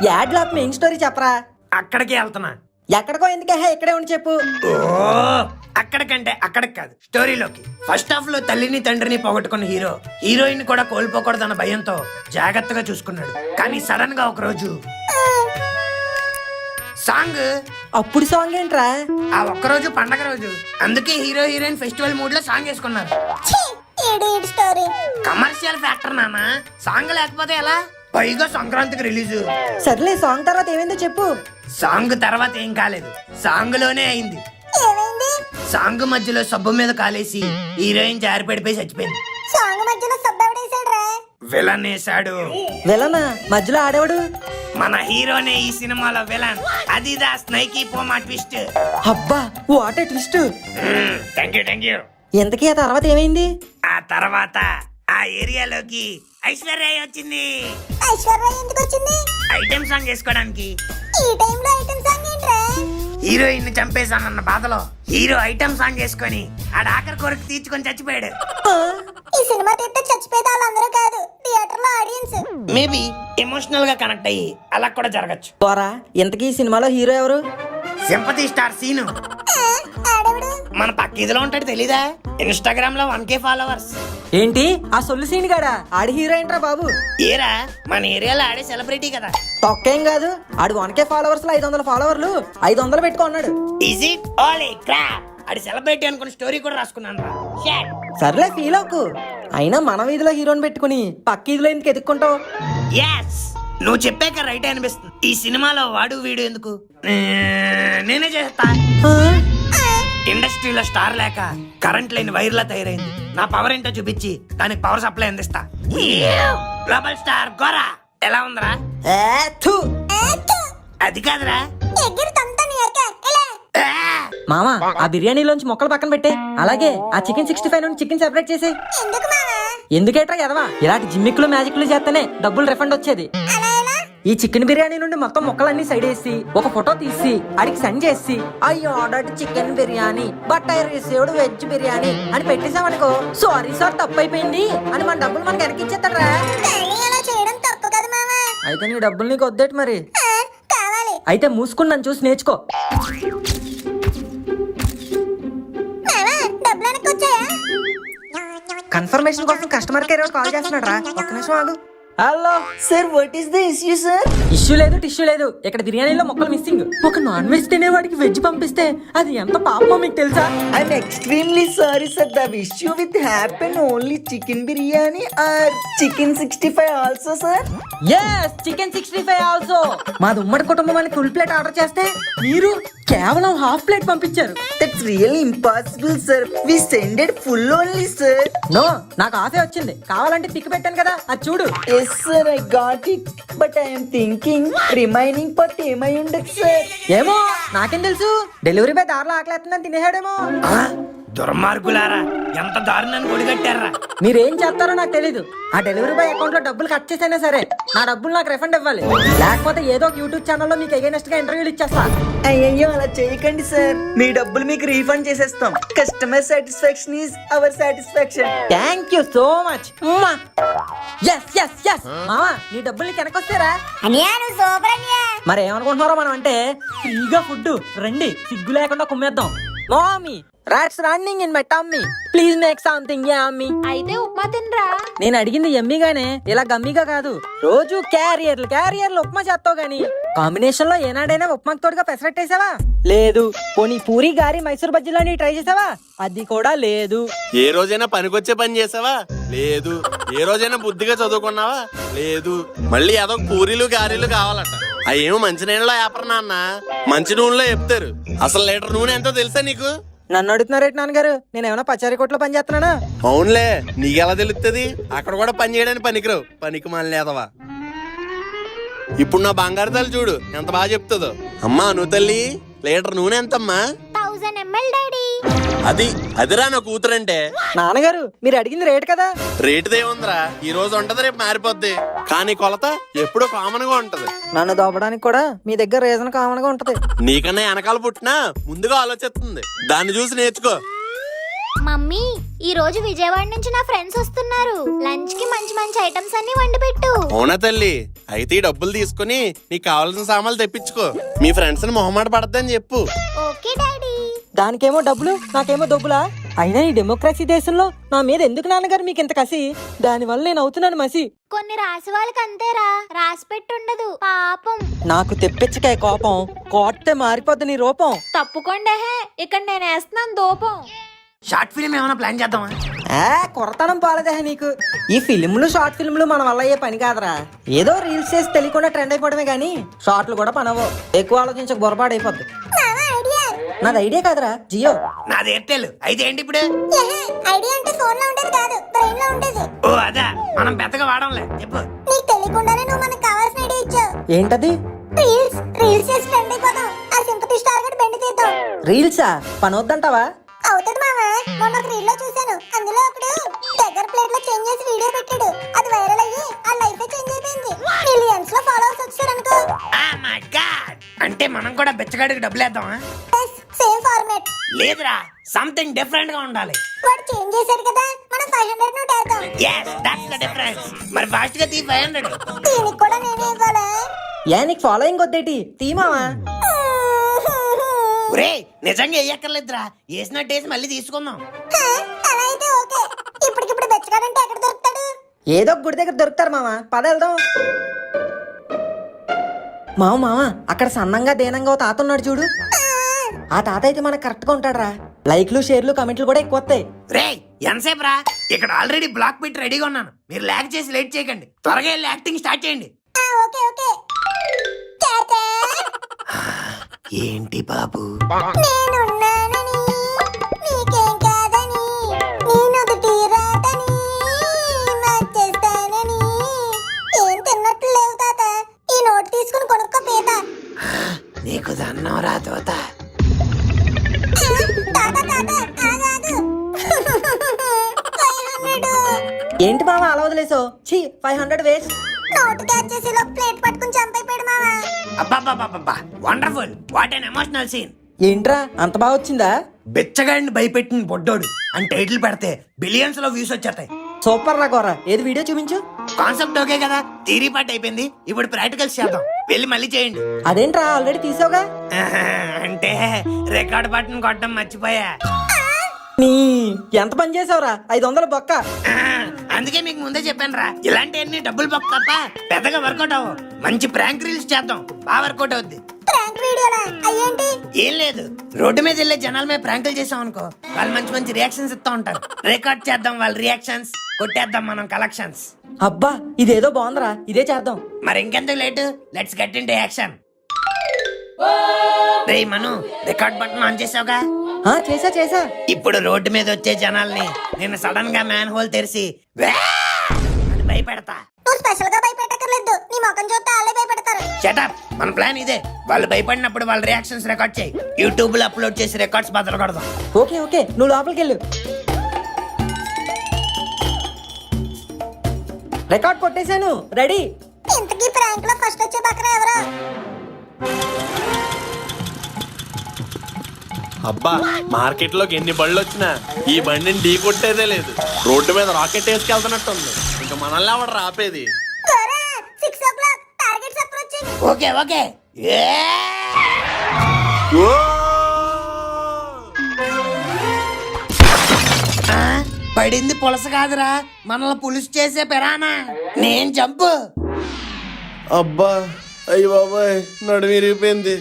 యాడ్ లాప్ మెయిన్ స్టోరీ చెప్పరా. అక్కడికి వెళ్తున్నా. ఎక్కడికో ఎందుకే, ఇక్కడే ఉండి చెప్పు. ఓ అక్కడికంటే అక్కడికి కాదు, స్టోరీలోకి. ఫస్ట్ హాఫ్ లో తల్లిని తండ్రిని పోగొట్టుకున్న హీరో హీరోయిన్ కూడా కోల్పోకూడదన్న భయంతో జాగ్రత్తగా చూసుకున్నాడు. కానీ సడన్ గా ఒక రోజు సాంగ్. అప్పుడు సాంగ్ ఏంట్రా? ఆ ఒక్కరోజు పండగ రోజు, అందుకే హీరో హీరోయిన్ ఫెస్టివల్ మూడ్ లో సాంగ్ వేసుకున్నారు. ఛీ, ఈడు స్టోరీ. కమర్షియల్ ఫ్యాక్టర్ నాన్న, సాంగ్ లేకపోతే ఎలా? పైగా సంక్రాంతికి రిలీజ్. సర్లే, సాంగ్ తర్వాత ఏమైందో చెప్పు. సాంగ్ తర్వాత ఏం కాలేదు, సాంగ్ లోనే అయింది. ఏమైంది? సాంగ్ మధ్యలో సబ్బు మీద కాలేసి హీరోయిన్ జారి పడిపోయి చచ్చిపోయింది. సాంగ్ మధ్యలో సబ్బెవడేసాడు రా? విలన్ వేసాడు. విలనా? మధ్యలో ఆడేవాడు? మన హీరోనే ఈ సినిమాలో విలన్. అది దా స్నైకీ పోమా ట్విస్ట్. అబ్బా, what a twist. Thank you. ఇంతకీ ఆ తర్వాత ఏమైంది? ఆ తర్వాత ఆ ఏరియాలోకి ఐశ్వర్య వచ్చింది. ఐశ్వర్య ఎందుకు వచ్చింది? ఐటెం సాంగ్ వేసుకోవడానికి. ఈ టైంలో ఐటమ్ సాంగ్ ఏంట్రా? హీరోయిన్ చంపేశానన్న బాధలో హీరో ఐటమ్ సాంగ్ వేసుకొని ఆడ ఆఖరి కోరిక తీర్చుకొని చచ్చిపోయాడు. ఈ సినిమా తీస్తే చచ్చిపోయేది వాళ్ళందరూ కాదు, థియేటర్ లో ఆడియన్స్. మేబీ ఎమోషనల్ గా కనెక్ట్ అయ్యి అలా కూడా జరగచ్చు. పోరా, ఇంతకీ ఈ సినిమాలో హీరో ఎవరు? Sympathy star scene. ఆడవిడు మన పక్క ఇదిలో ఉంటాడు తెలీదా? ఇన్స్టాగ్రామ్ లో 1K ఫాలోవర్స్. ఏంటి ఆ సొల్లు సీన్ గాడా? ఆడి హీరో ఏంట్రా బాబు? ఏరా, మన ఏరియాలో ఆడే సెలబ్రిటీ కదా. తొక్కేం కాదు, ఆడు 1K ఫాలోవర్స్ లో 500 ఫాలోవర్లు 500 పెట్టుకున్నాడు. Is it all A crop? Audi celebrity అనుకున్న స్టోరీ కూడా రాసుకున్నాను రా. Shit. సర్లే, ఫీల్ అవ్వకు. అయినా మన వీధిలో హీరోని పెట్టుకుని పక్క వీధిలో ఎందుకు ఎదుక్కుంటావు? Yes. నువ్వు చెప్పాక రైట్ అనిపిస్తుంది. ఈ సినిమాలో వాడు వీడు ఎందుకు, నేనే చేస్తా. ఇండస్ట్రీలో స్టార్ లేక కరెంట్ లేని వైర్లా తయారైంది. నా పవర్ ఏంటో చూపించి దానికి పవర్ సప్లై అందిస్తా. గ్లోబల్ స్టార్ గోరా ఎలా ఉందిరా? అది కాదురా, ఎగిరి తంతని ఇలా. మామా, ఆ బిర్యానీలోంచి మొక్కలు పక్కన పెట్టే. అలాగే ఆ చికెన్ 65 నుండి చికెన్ సెపరేట్ చేసే. ఎందుకు మావా? ఎందుకేట్రా ఎదవా? ఇలాంటి జిమ్మిక్కులు మ్యాజిక్లు చేస్తేనే డబ్బులు రిఫండ్ వచ్చేది. అలా ఎలా? ఈ చికెన్ బిర్యానీ నుండి మొత్తం మొక్కలన్నీ సైడ్ వేసి ఒక ఫోటో తీసి అడిగి సెండ్ చేసి I ordered chicken biryani but I received veg biryani అని పెట్టేసామనుకో, సారీ సార్ తప్పు అయిపోయింది అని మన డబ్బులు మనకి వెనకిచ్చేస్తారా? కానీ అలా చేయడం తప్పు కదా మావా. అయితే నీ డబ్బులు నీకు వద్దేటి మరి. కావాలి. అయితే మూసుకుని నన్ను చూసి నేర్చుకో. మావా, డబ్బులు వెనక్కి వచ్చాయా? కన్ఫర్మేషన్ కోసం కస్టమర్ కేర్ కాల్ చేస్తున్నాడు రా, ఒక్క నిమిషం ఆగు. Hello sir, what is the issue sir? Issue లేదు, టిష్యూ లేదు. ఇక్కడ బిర్యానీలో మొక్కలు మిస్సింగ్. ఒక నాన్ వెజ్ తినేవాడికి వెజ్ పంపిస్తే అది ఎంత పాపమో మీకు తెలుసా? I'm extremely sorry, sir. The issue with happen only chicken biryani or chicken 65 also, sir? yes chicken 65 also. మాది ఉమ్మడి కుటుంబం అని ఫుల్ ప్లేట్ ఆర్డర్ చేస్తే మీరు కేవలం హాఫ్ ప్లేట్ పంపించారు. That's really impossible, sir. We send it full only, sir. No, నాకు హాఫే వచ్చింది. కావాలంటే పిక్ పెట్టాను కదా, అది చూడు. Yes, sir, I got it. But I am thinking remaining part ఏమై ఉండదు, sir. ఏమో నాకేం తెలుసు, డెలివరీ బాయ్ దారిలో ఆకలేస్తుందని తినేసాడేమో. దుర్మార్గులారా, ఎంత దారుణాన్ని కొడిగట్టారా. మీరేం చేస్తారో నాకు తెలీదు. ఆ డెలివరీ బాయ్ అకౌంట్ లో డబ్బులు కట్ చేసైనా సరే నా డబ్బులు నాకు రిఫండ్ ఇవ్వాలి. లేకపోతే ఏదో ఒక యూట్యూబ్ ఛానల్లో మీకు ఎగైనెస్ట్ గా ఇంటర్వ్యూలు ఇచ్చేస్తా. అయ్యయ్యో, అలా చేయకండి సార్. మీ డబ్బులు మీకు రీఫండ్ చేసేస్తాం. Customer satisfaction is our satisfaction. Thank you so much. మామా, నీ డబ్బులు నీకు వెనకొస్తారా? అనియా, నువ్వు సూపర్ అనియా. మరి ఏమనుకుంటున్నారో మనం అంటే ఫ్రీగా ఫుడ్ రండి, సిగ్గు లేకుండా కుమ్మేద్దాం. Mummy, rats running in my tummy, please make something yummy. అయితే ఉప్మా తినరా? నేను అడిగింది ఎమ్మిగానే, ఇలా గమ్మిగా కాదు. రోజు క్యారియర్లు ఉప్మా చేస్తావు గానీ కాంబినేషన్ లో ఏనాడైనా ఉప్మాకి తోడుగా పెసరట్టేసావా? లేదు. పోనీ పూరి గారి మైసూర్ బజ్జీలని ట్రై చేసావా? అది కూడా లేదు. ఏ రోజైనా పనికొచ్చే పని చేసావా? లేదు. ఏ రోజైనా బుద్ధిగా చదువుకున్నావా? లేదు. మళ్ళీ ఏదో పూరీలు గారీలు కావాలట. అవేమో మంచి నీళ్ళలో ఏపరు నాన్న, మంచి నూనెలో చెప్తారు. అసలు లీటర్ నూనె ఎంతో తెలుసా నీకు? నన్ను అడుగుతున్నారేంటి నాన్నగారు? నేను ఏమైనా పచారీ కొట్లో పని చేస్తున్నానా? అవునులే, నీకెలా తెలుస్తుంది? అక్కడ కూడా పని చేయడానికి పనికిరావు, పనికి మాలేదవా. ఇప్పుడు నా బంగారు తల్లి చూడు ఎంత బాగా చెప్తుందో. అమ్మా, నువ్వు తల్లి లీటర్ నూనె ఎంతమ్మా? 1000 ml డాడీ. అదిరా నా కూతురంటే. నాన్నగారు మీరు అడిగింది రేట్ కదా. రేటుదేముందిరా, ఈ రోజు ఉంటది రేపు మారిపోద్ది. కానీ కొలత ఎప్పుడూ కామన్ గా ఉంటది. నన్ను దోపడానికి కూడా మీ దగ్గర రీజన్ కామన్ గా ఉంటది. నీకన్నా వెనకాల పుట్టినా ముందుగా ఆలోచిస్తుంది. దాన్ని చూసి నేర్చుకో. మమ్మీ ఈ రోజు విజయవాడ నుంచి నా ఫ్రెండ్స్ వస్తున్నారు. లంచ్ కి మంచి మంచి ఐటమ్స్ అన్ని వండి పెట్టు. అవునా తల్లి, అయితే ఈ డబ్బులు తీసుకుని నీకు కావాల్సిన సామాన్లు తెప్పించుకో. మీ ఫ్రెండ్స్ ని మొహమాట పడద్దని చెప్పు. Okay daddy. దానికేమో డబ్బులు నాకేమో డబ్బులా. అయినా ఈ డెమోక్రసీ దేశంలో నా మీద ఎందుకు నాన్నగారు మీకు ఇంత కసి? దానివల్ల నేను అవుతున్నాను మసి. కొన్ని రాసి వాళ్ళకి అంతేరా, రాసి పెట్టుండదు పాపం. నాకు తెప్పించకే కోపం, కోట్టే మారిపోద్ది నీ రూపం. తప్పుకోండి ఇక్కడ నేను వేస్తున్నాను దూపం. షార్ట్ ఫిల్మ్ ఏమైనా ప్లాన్ చేద్దామా? కొరతనం పాలదే నీకు. ఈ ఫిల్మ్లు షార్ట్ ఫిల్మ్లు మన వల్ల అయ్యే పని కాదురా. ఏదో రీల్స్ చేసి తెలియకుండా ట్రెండ్ అయిపోవడమే గానీ షార్ట్లు కూడా పనవు. ఎక్కువ ఆలోచించక బొరపాటు అయిపోద్ది. నాది ఐడియా కాదురా, జియో. నాది ఎయిర్టెల్. అయితే ఏంటి ఇప్పుడు? ఐడియా అంటే ఫోన్ లో ఉండేది కాదు, బ్రెయిన్ లో ఉండేది. ఓ అదా, మనం పెద్దగా వాడంలే. చెప్పు. నీకు తెలియకుండానే నువ్వు మనకు కావాల్సిన ఐడియా ఇచ్చావు. ఏంటది? రీల్స్ చేసి ట్రెండ్ అయిపోతాం. ఆ సింపతి స్టార్ గడ్ బెండ్ తీద్దాం. రీల్సా? పని వద్దంటావా? అవుతుంది మామా. మొన్న ఒక రీల్ లో చూశాను. అందులో ఒకడు దగ్గర ప్లేట్ లో చేంజ్ చేసి వీడియో పెట్టాడు. అది వైరల్ అయ్యి ఆ లైఫ్ చేంజ్ అయిపోయింది. మిలియన్స్ లో ఫాలోవర్స్ వచ్చారు అనుకో. Oh my God! అంటే మనం కూడా బెచ్చగాడికి డబ్బులు వేద్దామా? Same format. లేదురా, సంథింగ్ డిఫరెంట్ గా ఉండాలి. వాడు చేంజ్ చేశాడు కదా, మనం 500 నోట్ వేద్దాం. yes that's the difference. మరి ఫాస్ట్ గా తీ 500. దీనికి కూడా నేనే ఇవ్వాలా? నీకు ఫాలోయింగ్ వద్దేటి తీమావా? ఒరే నిజంగా వేయక్కర్లేదురా, వేసినట్టు వేసి మళ్ళీ తీసుకుందాం. అలా అయితే ఓకే. ఇప్పటికిప్పుడు బెచ్చగాడంటే ఎక్కడ దొరుకుతాడు? ఏదో ఒక గుడి దగ్గర దొరుకుతారు మామ, పద వెళ్దాం. మామ అక్కడ సన్నంగా దీనంగా ఓ తాత ఉన్నాడు చూడు. ఆ తాత అయితే మనకు కరెక్ట్ గా ఉంటాడు రా. లైక్లు షేర్లు కమెంట్లు కూడా ఎక్కువ వస్తాయి. రే ఎంతసేపు రా, ఇక్కడ ఆల్రెడీ బ్లాక్ పెట్టి రెడీగా ఉన్నాను. మీరు లాగ్ చేసి లేట్ చేయకండి, త్వరగా వెళ్ళి యాక్టింగ్ స్టార్ట్ చేయండి. Okay okay. తాతా, ఏంటి బాబు? నేనున్నానని నీకేం కాదని, నీ నుదుటి రాతని మార్చేస్తానని. ఏం తిన్నట్లు లేవు తాత. ఈ నోటు తీసుకుని కొనుక్కో పీత. నీకు దన్నం రా తోత. తాత తాత ఆగాదు. 500. ఏంటి మామ అలా వదిలేసో? 500 వేస్ట్. నోటు క్యాచ్ చేసి లో ప్లేట్ పట్టుకుని చంపైపోయాడు మావా. అబ్బా wonderful, what an emotional scene. ఏంట్రా అంత బాగా వచ్చిందా? బెచ్చగాడిని భయపెట్టిన బొడ్డోడు అని టైటిల్ పెడితే బిలియన్స్ లో వ్యూస్ వచ్చేస్తాయి. సూపర్ రా గోరా. ఏది వీడియో చూపించు. కాన్సెప్ట్ ఓకే కదా, థియరీ పార్ట్ అయిపోయింది. ఇప్పుడు ప్రాక్టికల్స్ చేద్దాం. వెళ్ళి మళ్ళీ చేయండి. అదేంట్రా ఆల్రెడీ తీసావుగా? అంటే రికార్డ్ బటన్ కొట్టడం మర్చిపోయా. నీ ఎంత పని చేసావురా? 500 బొక్క. అందుకే మీకు ముందే చెప్పాను రా, ఇలాంటివన్నీ డబ్బులు బొక్క తప్ప పెద్దగా వర్కౌట్ అవ్వవు. మంచి ప్రాంక్ రీల్స్ చేద్దాం, బాగా వర్కౌట్ అవుద్ది. ప్రాంక్ వీడియోలా? అయ్యేంటి? ఏం లేదు, రోడ్డు మీద వెళ్ళే జనాల మీద ప్రాంకులు చేసాం అనుకో, వాళ్ళు మంచి మంచి రియాక్షన్స్ ఇస్తా ఉంటారు. రికార్డ్ చేద్దాం వాళ్ళ రియాక్షన్స్, కొట్టేద్దాం మనం కలెక్షన్స్. అబ్బా ఇదేదో బాగుందిరా, ఇదే చేద్దాం. మరి ఇంకెందుకు late, let's get into action. రే మను, రికార్డ్ బటన్ ఆన్ చేసావుగా? చేసా. ఇప్పుడు రోడ్డు మీద వచ్చే జనాల్ని నేను సడన్ గా మ్యాన్ హోల్ తెరిచి "వే" అని భయపెడతా. నువ్వు స్పెషల్ గా భయపెట్టకర్లేదు, నీ ముఖం చూస్తే వాళ్ళే భయపెడతారు. షటప్, మన ప్లాన్ ఇదే. వాళ్ళు భయపడినప్పుడు వాళ్ళ రియాక్షన్స్ రికార్డ్ చేయి, యూట్యూబ్ లో అప్లోడ్ చేసి రికార్డ్స్ బదులు కొడదాం. ఓకే నువ్వు లోపలికి వెళ్ళు. రికార్డ్ కొట్టేశాను, రెడీ. ఇంతకీ ప్రాంక్ లో ఫస్ట్ వచ్చే బకరా ఎవరు? అబ్బా మార్కెట్ లోకి ఎన్ని బళ్ళు వచ్చినా ఈ బండిని ఢీ కొట్టేదే లేదు. రోడ్డు మీద రాకెట్ వేసుకెళ్తున్నట్టుంది. ఇంకా మనల్ని ఎవడు రాపేది? 6 o'clock టార్గెట్స్ అప్రోచింగ్. ఓకే ఏ! ఓ! ఆ, పడింది పులస కాదురా, మనల్ని పులుసు చేసే పెరానా. నేను జంపు. అబ్బా అయ్య బాబాయ్, నడుము విరిగిపోయింది.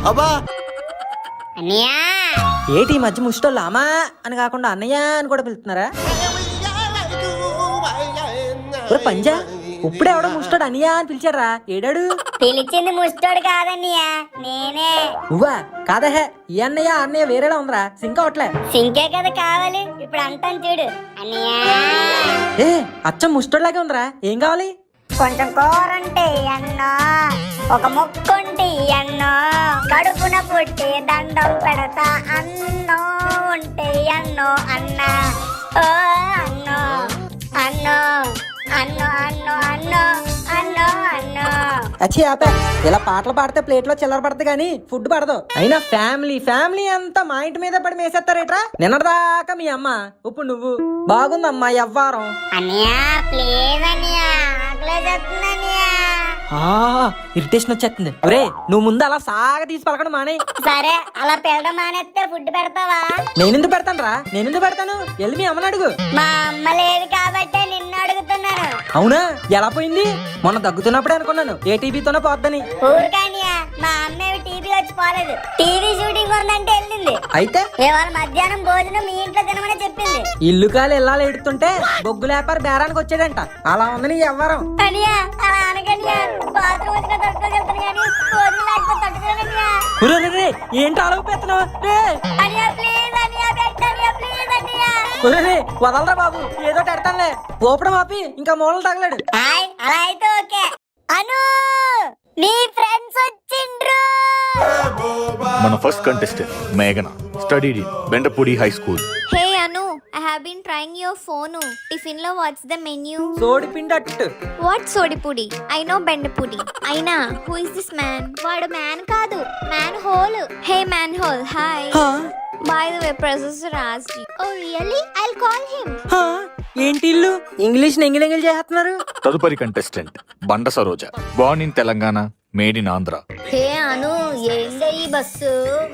అబ్బా ఏటి ఈ మధ్య ముష్టోళ్ళు అమ్మా అని కాకుండా అన్నయ్య అని కూడా పిలుస్తున్నారా? పంజా ఇప్పుడే ఎవడో ముస్తాడు అనియా అని పిలిచాడ్రా. ఏడాడు? పిలిచింది ముష్టోడు కాదన్నయ్య, నేనే. నువ్వా? కాదహే, ఈ అన్నయ్య అన్నయ్య వేరేలా ఉందిరా, సింక్ అవట్లే. సింకే కదా కావాలి, ఇప్పుడు అంటాను చూడు. అన్నయ్య ఏ అచ్చం ముష్టోడ్లాగే ఉందిరా, ఏం కావాలి? కొంచెం కూరంటే అన్నో, ఒక ముక్కుంటి అన్నో, కడుపున పుట్టి దండం పెడతా అన్నో ఉంటే అన్నో అన్న. ఓ అన్నో అన్నో అన్నో అన్నో అన్నో అన్నో అన్నో. అచ్చి ఆపే, ఇలా పాటలు పాడితే ప్లేట్లో చిల్లర పడదు కానీ ఫుడ్ పడదు. అయినా ఫ్యామిలీ అంతా మా ఇంటి మీద పడి మేసేస్తారేట్రా? నిన్నటిదాకా మీ అమ్మ, ఇప్పుడు నువ్వు. బాగుందమ్మా ఎవ్వారం. అన్నయ్య ప్లీజ్ అన్నయ్య, ఆకలేసేస్తుంది అన్నయ్య. ఇరిటేషన్ వచ్చేస్తుంది. ఒరే నువ్వు ముందు అలా సాగ తీసి పలకడం మానే. సరే అలా పెళ్ళడం మానేస్తే ఫుడ్ పెడతావా? నేనెందుకు పెడతాను రా, నేనెందుకు పెడతాను? వెళ్ళి మీ అమ్మని అడుగు. మా అమ్మ లేదు కాబట్టే నిన్ను అడుగుతున్నాను. అవునా? ఎలా పోయింది? మొన్న దగ్గుతున్నప్పుడే అనుకున్నాను ఏ టీవీతోనే పోద్దని. ఊరికానియా, మా అమ్మ టీవీ వచ్చి పోలేదు. టీవీ షూటింగ్ ఉందంటే వెళ్ళింది. అయితే ఇవాళ మధ్యాహ్నం భోజనం మీ ఇంట్లో తినమని చెప్పింది. ఇల్లు కాలు ఇల్లాలు ఎడుతుంటే బొగ్గు లేపారు బేరానికి వచ్చాడంట. అలా ఉంది నీ ఎవ్వరం. అనియా అలా అనగనియా, బాత్రూమ్ వచ్చిన తట్టుకోగలుగుతాను కానీ భోజనం లేకపోతే తట్టుకోలేనియా. ఒరేయ్, ఏంటి ఆలోపెత్తనావు? అనియా ప్లీజ్ అనియా, పెట్టనియా ప్లీజ్ అనియా. వదలరా బాబు, ఏదో పెడతానులే. ఓపడం ఆపి ఇంకా మూలలు తగలాడు. హాయ్, అలా అయితే ఓకే. అను నీ ఫ్రెండ్స్ వచ్చిండ్రు. మన ఫస్ట్ కంటెస్టెంట్ మేఘన, studied in Bendapudi high school. Hey Anu, I have been trying your phone. Tiffin lo what's the menu? సోడి పిండి అట్టు. What sodipudi? I know bendapudi. Aina, who is this man? Vadu man kaadu, manhole. Hey manhole, hi. By the way, Professor asked you. Oh really? I'll call him. ఏంటి ఇల్లు English ఎంగిల్ చేస్తున్నారు? తదుపరి contestant Banda Saroja, born in Telangana, made in Andhra. Hey Anu, ఏందే ఈ bus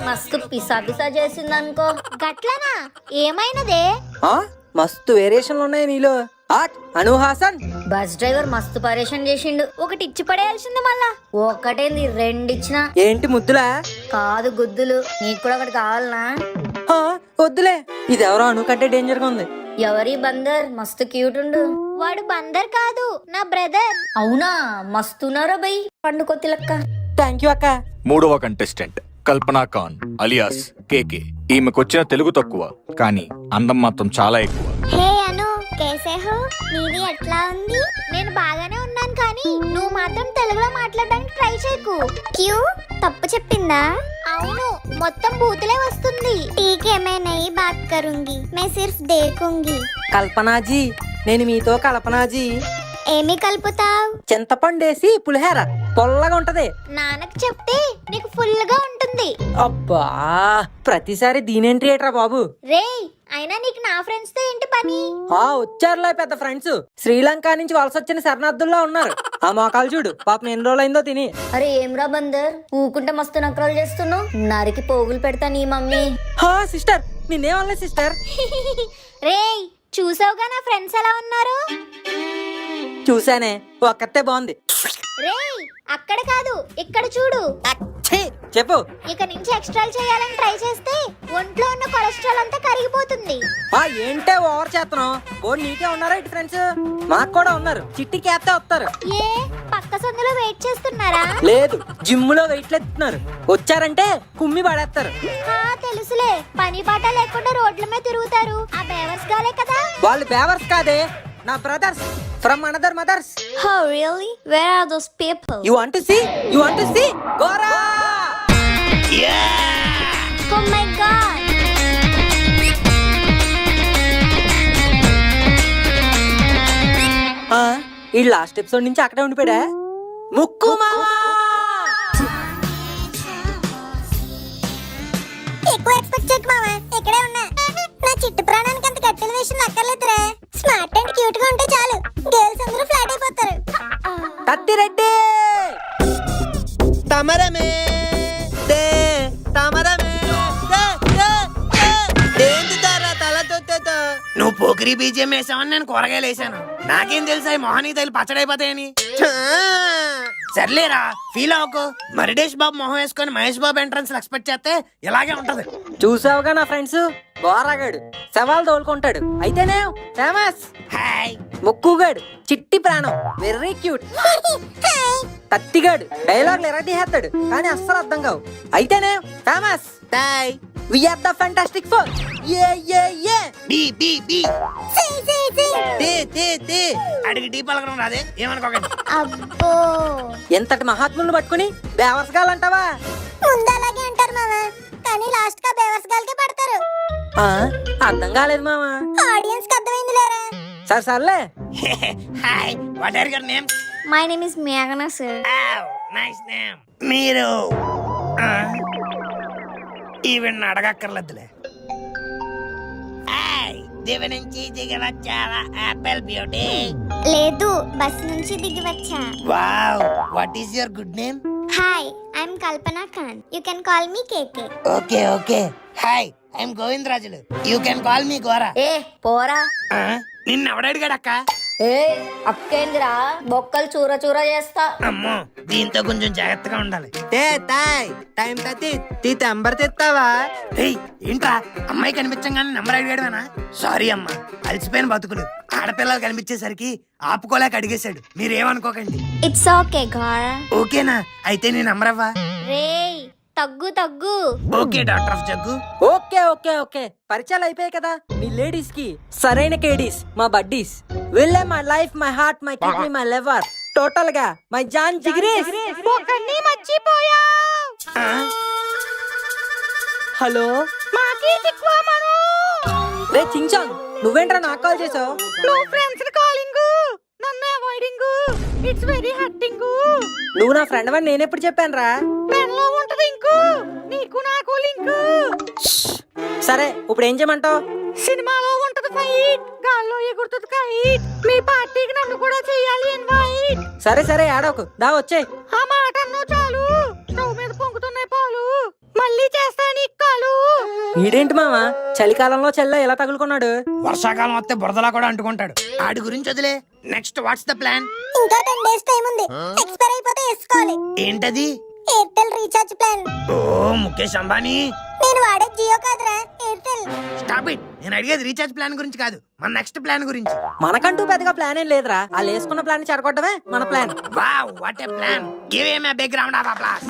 మస్తు పిసా పిసా చేసింది అనుకో. గట్లనా? ఏమైనదే? మస్తు వేరియేషన్లు ఉన్నాయి నీలో. అను హాసన్, బస్ డ్రైవర్ మస్తు పరేషాన్ చేసిండు. ఒకటి ఇచ్చి పడేయాల్సింది మళ్ళా. ఒక్కటేంది రెండిచ్చినా. ఏంటి ముద్దులా? కాదు గుద్దులు. నీకు కూడా ఒకటి కావాలనా? వద్దులే, ఇది ఎవరో అను కంటే డేంజర్ గా ఉంది. ఎవరి బందర్ మస్తు క్యూట్ ఉండు. వాడు బందర్ కాదు, నా బ్రదర్. అవునా? మస్తున్నారో బై పండుకొత్తి లెక్క. థ్యాంక్ యూ అక్క. మూడవ కంటెస్టెంట్ కల్పనా ఖాన్ అలియాస్ కేకే. ఈమెకొచ్చిన తెలుగు తక్కువ కానీ అందం మాత్రం చాలా ఎక్కువ. హే అను, కేసే హో? నీది ఎట్లా ఉంది? నేను బాగానే ఉన్నాను కానీ నువ్వు మాత్రం తెలుగులో మాట్లాడడానికి ట్రై చేయకు. క్యూ? తప్పు చెప్పిందా? అవును, మొత్తం బూతులే వస్తుంది. టీకే మే నహీ బాత్ కరుంగి, మే సిర్ఫ్ దేఖూంగి. కల్పనాజీ, నేను మీతో కల్పనాజీ. ఏమి కలుపుతావ్? చింతపండేసి పులిహేర పొల్లగా ఉంటది. నాన్నకు చెప్తే నీకు ఫుల్ గా ఉంటుంది. అబ్బా, ప్రతిసారి దీనేంటి ఏట్రా బాబు? రేయ్, అయినా నీకు నా ఫ్రెండ్స్ తో ఏంటి పని? వచ్చారులే పెద్ద ఫ్రెండ్స్. శ్రీలంక నుంచి వలస వచ్చిన శరణార్థుల్లో ఉన్నారు. ఆ మోకాలు చూడు, పాపం ఎన్ని రోజులైందో తిని. అరే ఏమ్రా బందర్, ఊకుంటే మస్తు నకరాలు చేస్తున్నావు. నరికి పోగులు పెడతా నీ మమ్మీ. Sister, నిన్నేమన్నా sister? రేయ్, చూసావుగా నా ఫ్రెండ్స్ ఎలా ఉన్నారు? చూసానే, ఒక్కతే బాగుంది. రేయ్, అక్కడ కాదు ఇక్కడ చూడు. ఛీ, చెప్పు. ఇక నుంచి ఎక్స్ట్రా చేయాలని ట్రై చేస్తే ఒంట్లో ఉన్న కొలెస్ట్రాల్ అంతా కరిగిపోతుంది. ఏంటే ఓవర్ చేస్తున్నావు? ఓ నీకే ఉన్నారా ఇటు ఫ్రెండ్స్? మాకు కూడా ఉన్నారు, చిట్టి కేస్తే వస్తారు. ఏ పక్క సందులో వెయిట్ చేస్తున్నారా? లేదు, జిమ్ లో వెయిట్లు ఎత్తున్నారు. వచ్చారంటే కుమ్మి పడేస్తారు. తెలుసులే, పని పాట లేకుండా రోడ్ల మీద తిరుగుతారు. ఆ బేవర్స్ గాలే కదా. వాళ్ళు బేవర్స్ కాదే, నా brothers from another mothers. Oh really? Where are those people? You want to see? You want to see? Gora! Oh my god. ఈ లాస్ట్ ఎపిసోడ్ నుంచి అక్కడే ఉండిపోయా. ముక్కు మావా, ఎక్కువ ఎక్స్పెక్ట్ చేయకు మావా, ఇక్కడే ఉన్నా. నా చిట్టు ప్రాణానికి అంత కట్టెల విషయం అక్కర్లేదురా. స్మార్ట్ అండ్ క్యూట్ గా ఉంటే చాలు, గర్ల్స్ అందరూ ఫ్లాట్ అయిపోతారు. కత్తి రెడ్డి, తమరమే దే, తమరమే దే, దే, దే. ఏంటి తారా తల తొత్తేతో? నువ్వు పోకిరి బీజం వేసావని నేను కూరగాయలు వేసాను. నాకేం తెలుసా ఈ మొహానికి తగిలి పచ్చడైపోతాయని. సర్లేరా, ఫీల్ అవ్వకు. మరిడేష్ బాబు మొహం వేసుకొని మహేష్ బాబు ఎంట్రన్స్ ఎక్స్పెక్ట్ చేస్తే ఇలాగే ఉంటది. చూసావుగా నా ఫ్రెండ్స్, గోరాగాడు శవాలు తోలుకుంటాడు, అయితేనే ఫేమస్. హాయ్ ముక్కుగాడు చిట్టి ప్రాణం వెర్రీ క్యూట్. తత్తిగాడు డైలాగులు ఎరగదీసేస్తాడు కానీ అస్సలు అర్థం కావు. అయితేనే ఫేమస్ టై we are the fantastic four. A A A B B B తే తే తే. అడిగి టీ పలకడం రాదే ఏమనుకోకండి. అబ్బో ఎంతటి మహాత్ములను పట్టుకుని బేవర్సగాలంటావా? ముందు అలాగే అంటారు మామ, కానీ లాస్ట్ గా బేవర్స్గాల్కే పడతారు. ఆ, అర్థం కాలేదు మామ. ఆడియన్స్ కి అర్థమైంది లేరా? సరే సర్లే. Hi what are your name? My name is మేఘనా సార్. Nice name. మీరు ఈవెన్ అడగక్కర్లేదులే. హాయ్ దివి నుంచి దిగి వచ్చావా యాపిల్ బ్యూటీ? లేదు, బస్ నుంచి దిగి వచ్చా. Wow what is your good name? Hi I'm Kalpana Khan, you can call me KK. Okay okay. Hi I'm Govindarajulu, you can call me Gora. ఏ పోరా. నిన్న ఎవడడిగాడక్క? ఏ అక్కేందిరా బొక్కలు చూర చూర చేస్తా. అమ్మో దీంతో కొంచెం జాగ్రత్తగా ఉండాలి. తే తాయ్ టైం తతి తీ తంబర్ తెస్తావా? ఏయ్ ఏంట్రా అమ్మాయి కనిపించంగానే నంబర్ అడిగాడువేనా? సారీ అమ్మా, అలసిపోయిన బతుకులు. ఆడపిల్లలు కనిపించేసరికి ఆపుకోలేక అడిగేశాడు, మీరేమనుకోకండి. ఇట్స్ ఓకే గారా. ఓకేనా? అయితే నీ నంబర్ అవ్వా. రేయ్ తగ్గు తగ్గు. Okay doctor of Jaggu. Okay okay okay పరిచయాలు అయిపోయాయి కదా. మీ లేడీస్ కి సరైన కేడీస్ మా buddies. Will my life my heart my kidney my liver, total గా మై జాన్ జిగ్రీస్. ఒకన్ని మర్చిపోయా. హలో మాకి చిక్కువా మను. రే చించాంగ్, నువ్వేంట్రా నాకు కాల్ చేసావు? నువ్వు ఫ్రెండ్స్ కాలింగ్, నన్ను అవాయిడింగ్, ఇట్స్ వెరీ హర్టింగ్. నువ్వు నా ఫ్రెండ్ అని నేనెప్పుడు చెప్పాను రా? పెన్లో ఉంటది ఇంకు, నీకు నాకు లింక్. సరే ఇప్పుడు ఏం చేయమంటావు? సినిమాలో ఉంటది ఫైట్, గాల్లో ఎగురుతుంది కైట్, మీ పార్టీకి నన్ను కూడా చెయ్యాలి ఇన్వైట్. సరే సరే ఆడోకు దా వచ్చే. ఆ మాట అన్నో చాలు, స్టవ్ మీద పొంగుతున్నాయి పాలు, మళ్ళీ చేస్తా నీకు కాలు. ఈడేంటి మామ చలికాలంలో చెల్ల ఎలా తగులుకున్నాడు? వర్షాకాలం వస్తే బురదలా కూడా అంటుకుంటాడు. ఆడి గురించి వదిలే. Next what's the plan? ఇంకా 10 days టైం ఉంది, ఎక్స్పైర్ అయిపోతే వేసుకోవాలి. ఏంటది? Airtel recharge plan. ఓ ముఖేష్ అంబానీ. నేను వాడే జియో కాదురా, ఎయిర్టెల్. Stop it. నేను అడిగేది రీఛార్జ్ ప్లాన్ గురించి కాదు, మన నెక్స్ట్ ప్లాన్ గురించి. మనకంటూ పెద్దగా ప్లాన్ ఏం లేదురా, వాళ్ళు వేసుకున్న ప్లాన్ చెడగొట్టమే మన plan. Wow what a plan. Give him a big round of applause.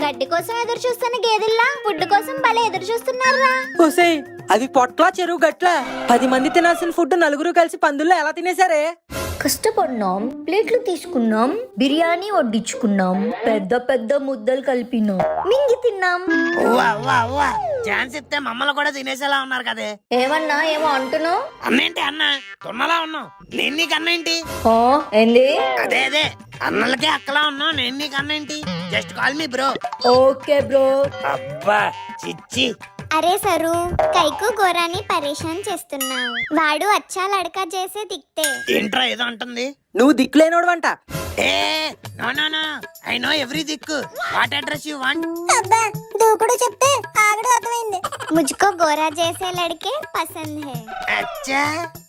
గడ్డి కోసం ఎదురు చూస్తున్న గేదెల్లా ఫుడ్ కోసం భలే ఎదురు చూస్తున్నారా? ఓసేయ్ అది పొట్ల చెరువు గట్ల 10 మంది తినాల్సిన ఫుడ్ నలుగురు కలిసి పందుల్లో ఎలా తినేసారే? కష్టపడినాం, ప్లేట్లు తీసుకున్నాం, బిర్యానీ వడ్డించుకున్నాం, పెద్ద పెద్ద ముద్దలు కలిపినాం, మింగి తిన్నాం. వా వా వా ఛాన్స్ ఇస్తే మమ్మల్ని కూడా తినేసేలా ఉన్నారు కదే. ఏమన్నా ఏమో అంటున్నావు? అన్నేంటి అన్న తుమ్మలా ఉన్నావు, నేను నీకు అన్న ఏంటి? ఏంది? అదే అదే అన్నలకే అక్కలా ఉన్నావు, నేను నీకు అన్న ఏంటి? Just call me bro. Okay bro. అబ్బా చిచ్చి. అరే సరు, కైకు గోరాని పరేషాన్ చేస్తున్నావు. వాడు అచ్చా లడకా చేసే దిక్తే. ఏంట్రా ఏదో అంటుంది? నువ్వు దిక్కులేనోడు అంట. ఏ no no no, I know every దిక్కు. What address you want? అబ్బా దూకుడు చెప్తే ఆగడు అర్థమైంది. मुझको गोरा जैसे लड़के पसंद है. అచ్చా.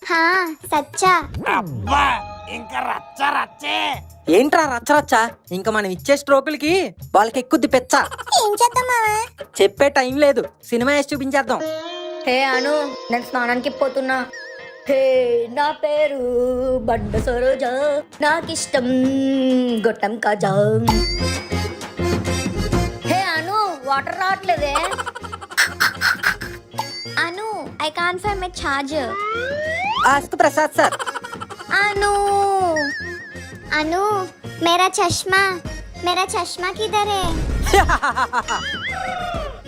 हाँ सच्चा. అబ్బా ఇంకా రచ్చ రచ్చే. ఏంట్రా రచ్చరచ్చ? ఇంకా మనం ఇచ్చే స్ట్రోకులకి వాళ్ళకి ఎక్కుద్ది పెచ్చ. ఏం చేద్దాం మావా? చెప్పే టైం లేదు, సినిమా వేసి చూపించేద్దాం. హే అను, నేను స్నానానికి పోతున్నా. హే నా పేరు బండ సరోజ, నాకిష్టం గొట్టం కాజా. హే అను, వాటర్ రావట్లేదే. Anu I can't find my charger. Ask Prasad sir. Anu Anu मेरा चश्मा किधर है?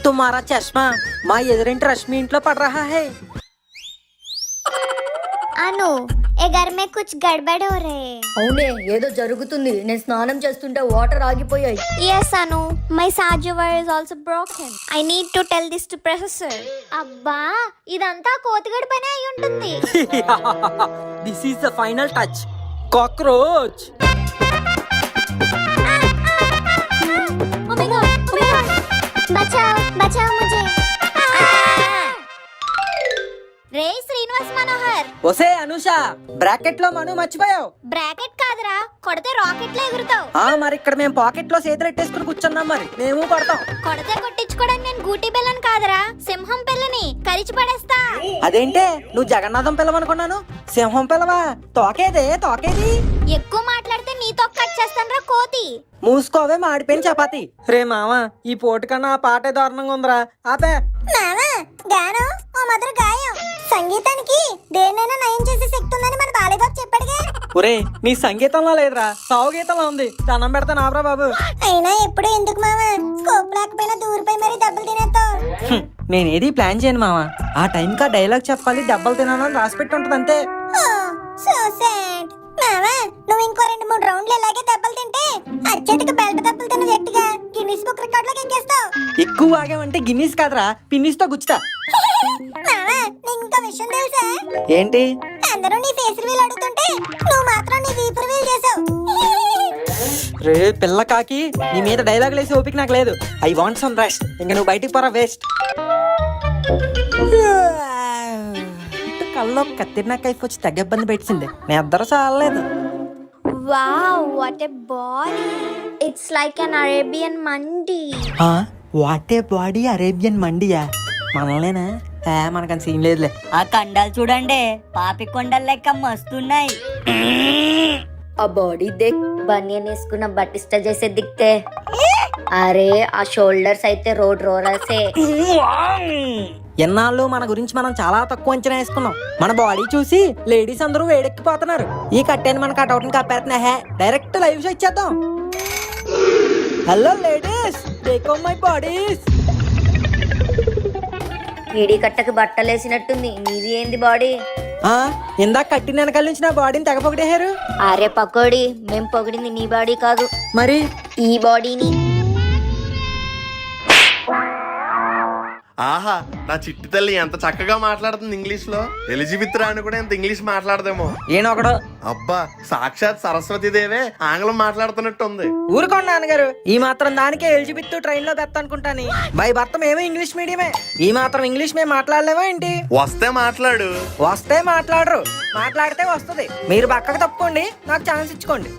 తుమారా చష్మా మా ఎదురింటి రష్మి ఇంట్లో పడ రహా హై. अनु ए घर में कुछ गड़बड़ हो रहे है. అవునే ఏదో జరుగుతుంది, నేను స్నానం చేస్తుంటే వాటర్ ఆగిపోయాయి. Yes Anu, my charger wire is also broken. I need to tell this to processor. అబ్బా ఇదంతా కోతిగడి పని అయి ఉంటుంది. This is the final touch. Cockroach. Oh my god, oh my god. बचाओ मुझे. రే శ్రీనివాస్ మనోహర్. ఒసే అనుష, బ్రాకెట్ లో మను మర్చిపోయావు. బ్రాకెట్ కాదురా, కొడితే రాకెట్ లో ఎగురుతావు. మరి ఇక్కడ మేము పాకెట్ లో చేతులు ఎట్టేసుకుని కూర్చున్నాం, మరి మేము కొడతాం. కొడితే కొట్టించుకోవడానికి నేను గూటి పిల్లని కాదురా, సింహం పిల్లని. కరిచి పడేస్తా. అదేంటే నువ్వు జగన్నాథం పిల్లవనుకున్నాను, సింహం పిల్లవా? తోకేది ఎక్కువ మాట్లాడితే నీతో కట్ చేస్తాను కోతి. మూసుకోవే మాడిపోయిన చపాతి. రే మామ, ఈ పోటు కన్నా ఆ పాటే దారుణంగా ఉందిరా, ఆపే. మామా గానం ఓ మధుర గాయం. సంగీతానికి దేన్నైనా నయం చేసే శక్తి ఉందని మన బాలయ్యబాబు చెప్పాడుగా. ఒరే నీ సంగీతంలో లేదురా, సావు గీతంలో ఉంది. దండం పెడతాను ఆపరా బాబు. అయినా ఎప్పుడు ఎందుకు మామా, స్కోప్ లేకపోయినా దూరిపోయి మరీ దెబ్బలు తినేస్తావు. నేనేది ప్లాన్ చేయను మామ. ఆ టైంకి ఆ డైలాగ్ చెప్పాలి, దెబ్బలు తినాలని రాసి పెట్టి ఉంటుంది అంతే. So sad. మామా నువ్వు ఇంకో 2-3 రౌండ్లు ఇలాగే దెబ్బలు తింటే అచ్చటికి బెల్ట్ దెబ్బలు తిన్న వ్యక్తిగా గిన్నిస్ బుక్ రికార్డ్ లోకి ఎక్కేస్తావు. ఎక్కువ ఆగామంటే గిన్నీస్ కాదురా, పిన్నిస్ తో గుచ్చుతా. మామా నీకు ఇంకో విషయం తెలుసా? ఏంటి? అందరూ నీ ఫేస్ రివీల్ అడుగుతుంటే నువ్వు మాత్రం నీ వీప్ రివీల్ చేసావు. రే పిల్ల కాకి, నీ మీద డైలాగ్ లేసి ఓపిక నాకు లేదు. I want some rest. ఇంక నువ్వు బయటికి పోరా, వేస్ట్. కల్లో కత్తిరినా కైఫ్ వచ్చి తగ్గ ఇబ్బంది పెట్టింది. నేను ఇద్దరు చాలలేదు. Wow what a body, it's like an Arabian mandi. What a body Arabian మండియా? మనల్నేనా? మనకని సీన్ లేదులే. ఆ కండాలు చూడండి, పాపి కొండలు లెక్క మస్తున్నాయి. ఆ బాడీ దేక్, బనియన్ వేసుకున్న బట్టిస్టా చేసే దిక్తే. అరే ఆ షోల్డర్స్ అయితే రోలర్సే. ఎన్నాళ్ళు మన గురించి మనం చాలా తక్కువ అంచనా వేసుకున్నాం. మన బాడీ చూసి లేడీస్ అందరూ వేడెక్కిపోతున్నారు. ఈ కట్టేని మన కట్అవుట్ ని కప్పేస్తున్నా. డైరెక్ట్ లైవ్ షో ఇచ్చేద్దాం. Hello ladies, take on my bodies. ఈడి కట్టకి బట్టలేసినట్టుంది. నీది ఏంది బాడీ? ఇందాక కట్టిన వెనకాల నుంచి నా బాడీని తెగ పొగిడేశారు. అరే పకోడి, మేం పొగిడింది నీ బాడీ కాదు, మరి ఈ బాడీని. ఆహా, నా చిట్టి తల్లి ఎంత చక్కగా మాట్లాడుతుంది ఇంగ్లీష్ లో. ఎలిజబెత్ రాణి కూడా ఎంత ఇంగ్లీష్ మాట్లాడదేమో. ఈయనొకడు. అబ్బా, సాక్షాత్ సరస్వతి దేవే ఆంగ్లం మాట్లాడుతున్నట్టు ఉంది. ఊరుకోండి నాన్నగారు, ఈ మాత్రం దానికే ఎలిజబెత్ ట్రైన్ లో బెత్త అనుకుంటాను. బై భర్త మేమే ఇంగ్లీష్ మీడియమే. ఈ మాత్రం ఇంగ్లీష్ మేము మాట్లాడలేమా ఏంటి? వస్తే మాట్లాడు. వస్తే మాట్లాడరు, మాట్లాడితే వస్తుంది. మీరు పక్కకు తప్పుకోండి, నాకు ఛాన్స్ ఇచ్చుకోండి.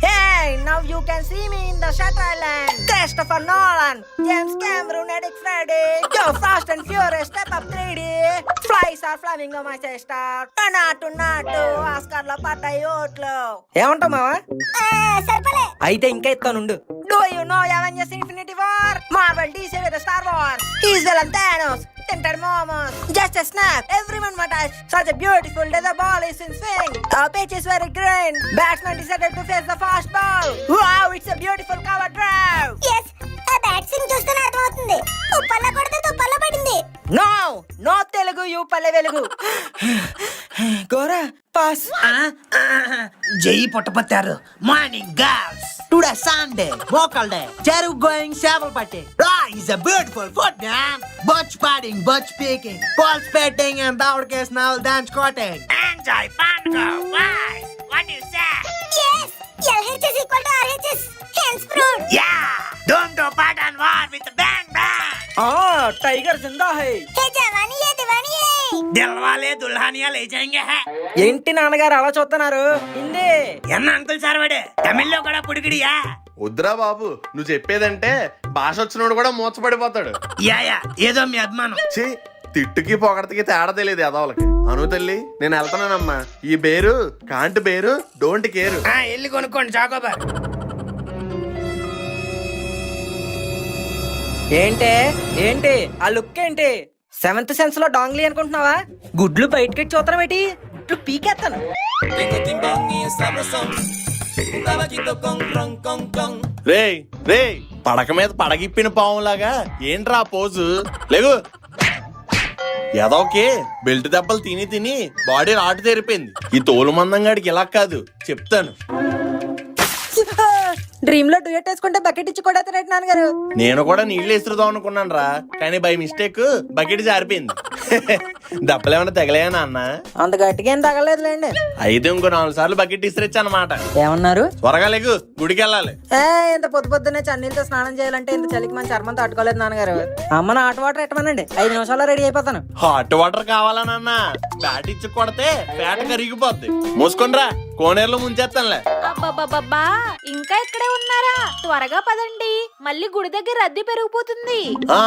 Hey, now you can see me in the Shutter Island. Christopher Nolan, James Cameron, Eddie Freddy, Joe Fast and Furious, Step Up 3D. Flies are flying on my sister. Natu, Oscar lo పడ్డాయి ఓట్లు. ఏమంటావు మావా? సరిపలే. అయితే ఇంకా ఇస్తానుండు. Do you know Avengers Infinity War? Marvel DC with the Star Wars. He's villain Thanos. Tinted momos. Just a snap. Everyone must touch. Such a beautiful day. The ball is in swing. Our pitch is very green. Batsman decided to face the fast ball. Wow, it's a beautiful cover drive. Yes, ఆ బ్యాట్సింగ్ చూస్తేనే అర్థమవుతుంది. ఉప్పల్లో కొడితే తుప్పల్లో పడింది. No Telugu, you Palle Velugu. Gora pass. జై పుట్టపత్తారు. Morning girls, today Sunday మోకల్ day, చెరువు going చేపలు పట్టే. ఇస్ a beautiful food man. Butch batting, butch picking, ball spitting and దౌడకేసి నావల్ డాన్స్ కొట్టింగ్. Enjoy Pango. Why? What do you say? Yes, LHS equal to RHS. Hence proved. Yeah. Don't do pattern war with bang bang. Tiger Zinda high. Hey జవానీ ఏ దివానీ ఏ. దిల్వాలే దుల్హానియా లే Jayenge high. ఏంటి నాన్నగారు అలా చూస్తున్నారు? హిందీ ఎన్న uncle సార్వాడే, తమిళ్లో కూడా పుడికిడియా. వద్దురా బాబు, నువ్వు చెప్పేదంటే భాష వచ్చినోడు కూడా మూర్చపడిపోతాడు. యా ఏదో మీ అభిమానం. ఛీ, తిట్టుకి పొగడతకి తేడా తెలియదు ఎదవలకి. అను తల్లి, నేను వెళ్తానమ్మా. ఈ బేరు కాంట్ బేరు, డోంట్ కేరు. వెళ్ళి కొనుక్కోండి చాకోబార్. ఏంటి ఆ లుక్ ఏంటి? 7th సెన్స్ లో డాంగ్లీ అనుకుంటున్నావా? గుడ్లు బయటకి చూస్తాం ఏంటి? గుడ్లు పీకేస్తాను. రే పడక మీద పడగిప్పిన పావులాగా ఏంట్రా పోజు? లేగు. ఏదోకే బెల్ట్ దెబ్బలు తిని బాడీ రాటు తెరిపోయింది. ఈ తోలు మందంగాడికి ఇలా కాదు, చెప్తాను. డ్రీమ్ లో డ్యూయట్ వేసుకుంటే బకెట్ ఇచ్చి కూడా నాన్నగారు. నేను కూడా నీళ్ళు వేసురుదాం అనుకున్నాను రా, కానీ బై మిస్టేక్ బకెట్ జారిపోయింది. దెబ్బలేమన్నా తగలేయా నాన్న? అంత గట్టిగా ఏం తగలేదులేండి. అయితే ఇంకో 4 సార్లు బకెట్ ఇసిరొచ్చు అన్నమాట. ఏమన్నారు? త్వరగా లేకు, గుడికి వెళ్ళాలి. ఇంత పొద్దున్నే చన్నీళ్ళతో స్నానం చేయాలంటే ఇంత చలికి మన చర్మం తట్టుకోలేదు నాన్నగారు. అమ్మ హాట్ వాటర్ ఎట్టమనండి, 5 నిమిషాల్లో రెడీ అయిపోతాను. హాట్ వాటర్ కావాలా నాన్న? బ్యాట్ ఇచ్చి కొడితే పేట కరిగిపోద్ది. మూసుకొనిరా, కోనేరులో ముంచేస్తానులే. అబ్బబ్బబ్బబ్బా ఇంకా ఇక్కడే ఉన్నారా? త్వరగా పదండి, మళ్ళీ గుడి దగ్గర రద్దీ పెరిగిపోతుంది. ఆ,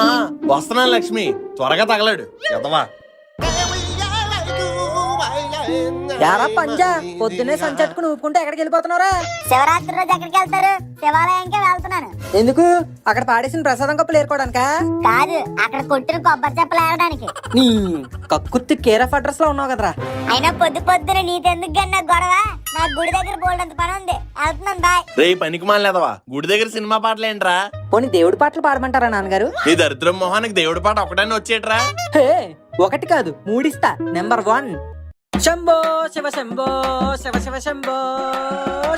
వస్తున్నాను లక్ష్మి, త్వరగా తగలాడు ఎదవా. యారా పంజా, పొద్దున్నే సంచెట్టుకుని ఊపుకుంటే ఎక్కడికి వెళ్ళిపోతున్నారా? శివరాత్రి రోజు ఎక్కడికి వెళ్తారు? శివాలయానికే వెళ్తున్నాను. ఎందుకు? అక్కడ పాడేసిన ప్రసాదం కప్పులు ఏరుకోవడానికా? కాదు, అక్కడ కొట్టిన కొబ్బరి చెప్పలు ఏరడానికి. నీ కక్కుర్తి కేర్ ఆఫ్ అడ్రస్ లో ఉన్నావు కదరా. అయినా పొద్దున నీతెందుకు గన్న గొడవ? నాకు గుడి దగ్గర బోల్డంత పని ఉంది, వెళ్తున్నాను. బాయ్. రే పనికి మాలేదవా, గుడి దగ్గర సినిమా పాటలేంట్రా? పోనీ దేవుడి పాటలు పాడమంటారా నాన్నగారు? నీ దరిద్రం మొహానికి దేవుడి పాట ఒకటాన్ని వచ్చేట్రా? హే, ఒకటి కాదు మూడిస్తా. నెంబర్ 1 శంభో శివ శంభో శివ శివ శంభో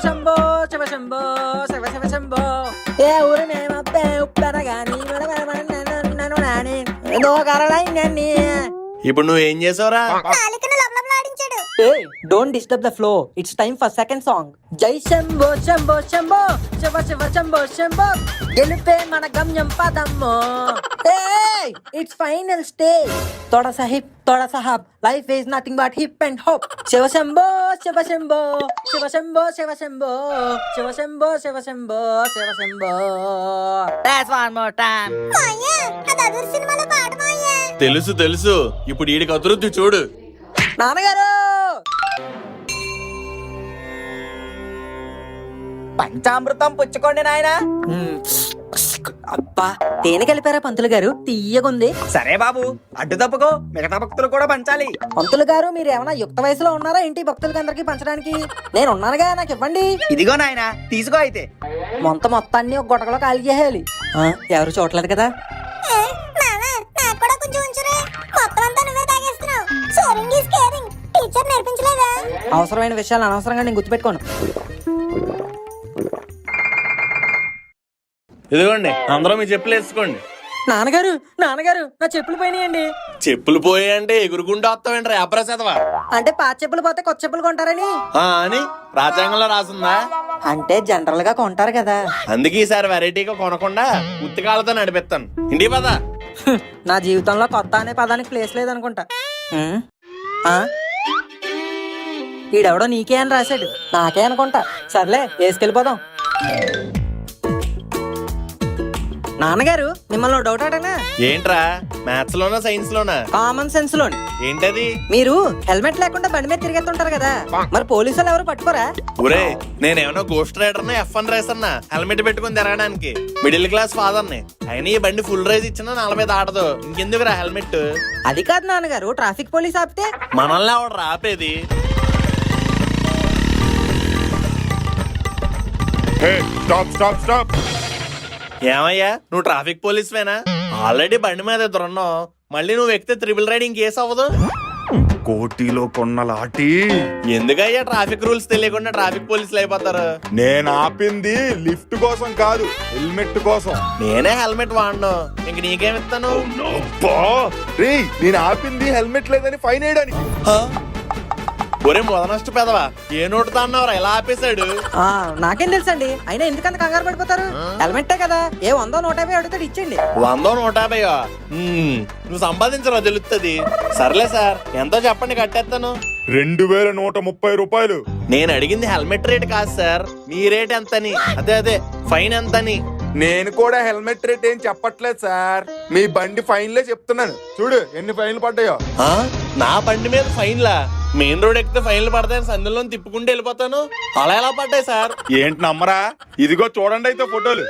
శంభో శివ శంభో శివ శివ శంభో. ఏ ఊరు మేమప్పే ఉప్పెనగాని ఇప్పుడు నువ్వేం చేసావురా? నాలుకను లబలబలాడించాడు. Don't disturb the flow, it's time for second song. జై శంభో శంభో శంభో శివ శివ శంభో శంభో, గెలిపే మన గమ్యం పదమ్మో. It's final stage. తోడా సాహిబ్ తోడా సాహబ్, life is nothing but hip and hope. Shiva Shambho Shiva Shambho Shiva Shambho Shiva Shambho Shiva Shambho Shiva Shambho Shiva Shambho. That's one more time. Maya, అది అదర్ సినిమాలో పాట మాయా. తెలుసు తెలుసు, ఇప్పుడు ఈడికి అదురుద్ది చూడు. నాన్నగారు పంచామృతం పుచ్చుకోండి నాయనా. అబ్బా, తేనె కలిపారా పంతులు గారు? తీయగుంది. సరే బాబు, అడ్డు తప్పుకో, మిగతా భక్తులు కూడా పంచాలి. పంతులు గారు, మీరు ఏమైనా యుక్త వయసులో ఉన్నారా ఏంటి భక్తులకి అందరికి పంచడానికి? నేను ఉన్నానుగా, నాకు ఇవ్వండి. ఇదిగో నాయనా, తీసుకో అయితే. మొత్తాన్ని ఒక గుటకలో ఖాళీ చేయాలి. ఎవరు చూడలేదు కదా. నానా, నాకు కూడా కొంచెం ఉంచురే. మొత్తం అంతా నువ్వే తాగేస్తున్నావు. Sharing is caring. టీచర్ నేర్పించలేదా? అవసరమైన విషయాలు అనవసరంగా నేను గుర్తుపెట్టుకోను. ఇదిగోండి, అందరూ మీ చెప్పులు వేసుకోండి. నాన్నగారు నాన్నగారు, నా చెప్పులు పోయినాయండి. చెప్పులు పోయాయంటే ఎగురుకుంటూ వస్తావేంట్రా అప్రసాదవా? అంటే పాత చెప్పులు పోతే కొత్త చెప్పులు కొంటారని. అని రాజ్యాంగంలో రాసిందా? అంటే జనరల్ గా కొంటారు కదా. అందుకే ఈసారి వెరైటీగా కొనకుండా ఉత్తికాలతో నడిపిస్తాను. ఇంటి పద. నా జీవితంలో కొత్త అనే పదానికి ప్లేస్ లేదనుకుంటా. ఈడెవడో నీకే అని రాశాడు, నాకే అనుకుంటా. సర్లే, వేసుకెళ్ళిపోదాం. నాన్నగారు, మిమ్మల్ని డౌట్ అడగనా? ఏంట్రా, మ్యాథ్స్ లోనా సైన్స్ లోనా? కామన్ సెన్స్ లోని. ఏంటది? మీరు హెల్మెట్ లేకుండా బండి మీద తిరిగేస్తుంటారు కదా, మరి పోలీసులు ఎవరు పట్టుకోరా? ఒరే, నేనేమన్నా గోస్ట్ రైడర్ F1 రేసన్నా హెల్మెట్ పెట్టుకుని తిరగడానికి? మిడిల్ క్లాస్ ఫాదర్ ని. అయినా ఈ బండి ఫుల్ రైజ్ ఇచ్చినా 40 దాటదు, ఇంకెందుకురా హెల్మెట్? అది కాదు నాన్నగారు, ట్రాఫిక్ పోలీస్ ఆపితే మనల్ని ఎవడు రాపేది? ఏమయ్యా, నువ్వు ట్రాఫిక్ పోలీసువేనా? ఆల్రెడీ బండి మీద ఎదురున్నావు, మళ్ళీ నువ్వు ఎక్కితే ట్రిపుల్ రైడింగ్ కేసు అవ్వదు? కోటిలో కొన్న లాటి. ఎందుకయ్యా ట్రాఫిక్ రూల్స్ తెలియకుండా ట్రాఫిక్ పోలీసులు అయిపోతారు? నేను ఆపింది లిఫ్ట్ కోసం కాదు, హెల్మెట్ కోసం. నేనే హెల్మెట్ వాడను, ఇంక నీకేమిస్తాను? రేయ్, నేను ఆపింది హెల్మెట్ లేదని ఫైన్ వేయడానికి. ఒరే మొదనష్ట పెదవా, ఏ నోటుతో అన్నావురా ఇలా ఆపేశాడు? నాకేం తెలుసండి, అయినా ఎందుకంత కంగారు పడిపోతారు? హెల్మెట్టే కదా, ఏ 100 150 అడుగుతాడు, ఇచ్చేయండి. 100 150? నువ్వు సంపాదించరా తెలుస్తుంది. సర్లే సార్, ఎంతో చెప్పండి, కట్టేస్తాను. 2130 రూపాయలు. నేను అడిగింది హెల్మెట్ రేట్ కాదు సార్, మీ రేట్ ఎంతని. అదే ఫైన్ ఎంతని. నేను కూడా హెల్మెట్ రేట్ ఏం చెప్పట్లేదు సార్, మీ బండి ఫైన్లే చెప్తున్నాను. చూడు ఎన్ని ఫైన్లు పడ్డాయో. నా బండి మీద ఫైన్లా? మెయిన్ రోడ్ ఎక్కితే ఫైన్లు పడతాయని సందులో తిప్పుకుంటూ వెళ్ళిపోతాను, అలా ఎలా పడ్డాయి సార్? ఏంటి నమ్మరా? ఇదిగో చూడండి అయితే ఫోటోలు.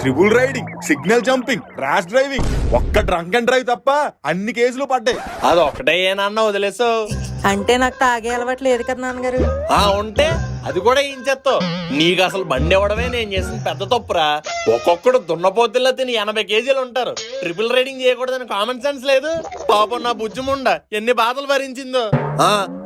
Triple riding, signal jumping, rash driving, ఒక్క డ్రంక్ అండ్ డ్రైవ్ తప్ప అన్ని కేసులు పడ్డాయి. అది ఒకటే ఏనన్నా వదిలేసు. అంటే నాకు తాగే అలవాటు లేదు కదా నాన్నగారు. ఉంటే అది కూడా ఏం చేస్తావు? నీకు అసలు బండి ఇవ్వడమే నేను చేసిన పెద్ద తప్పురా. ఒక్కొక్కడు దున్నపోతుల్లో తిని 80 కేజీలు ఉంటారు. ట్రిపుల్ రైడింగ్ చేయకూడదని కామన్ సెన్స్ లేదు. పాపం నా బుజ్జిముండ ఎన్ని బాధలు భరించిందో.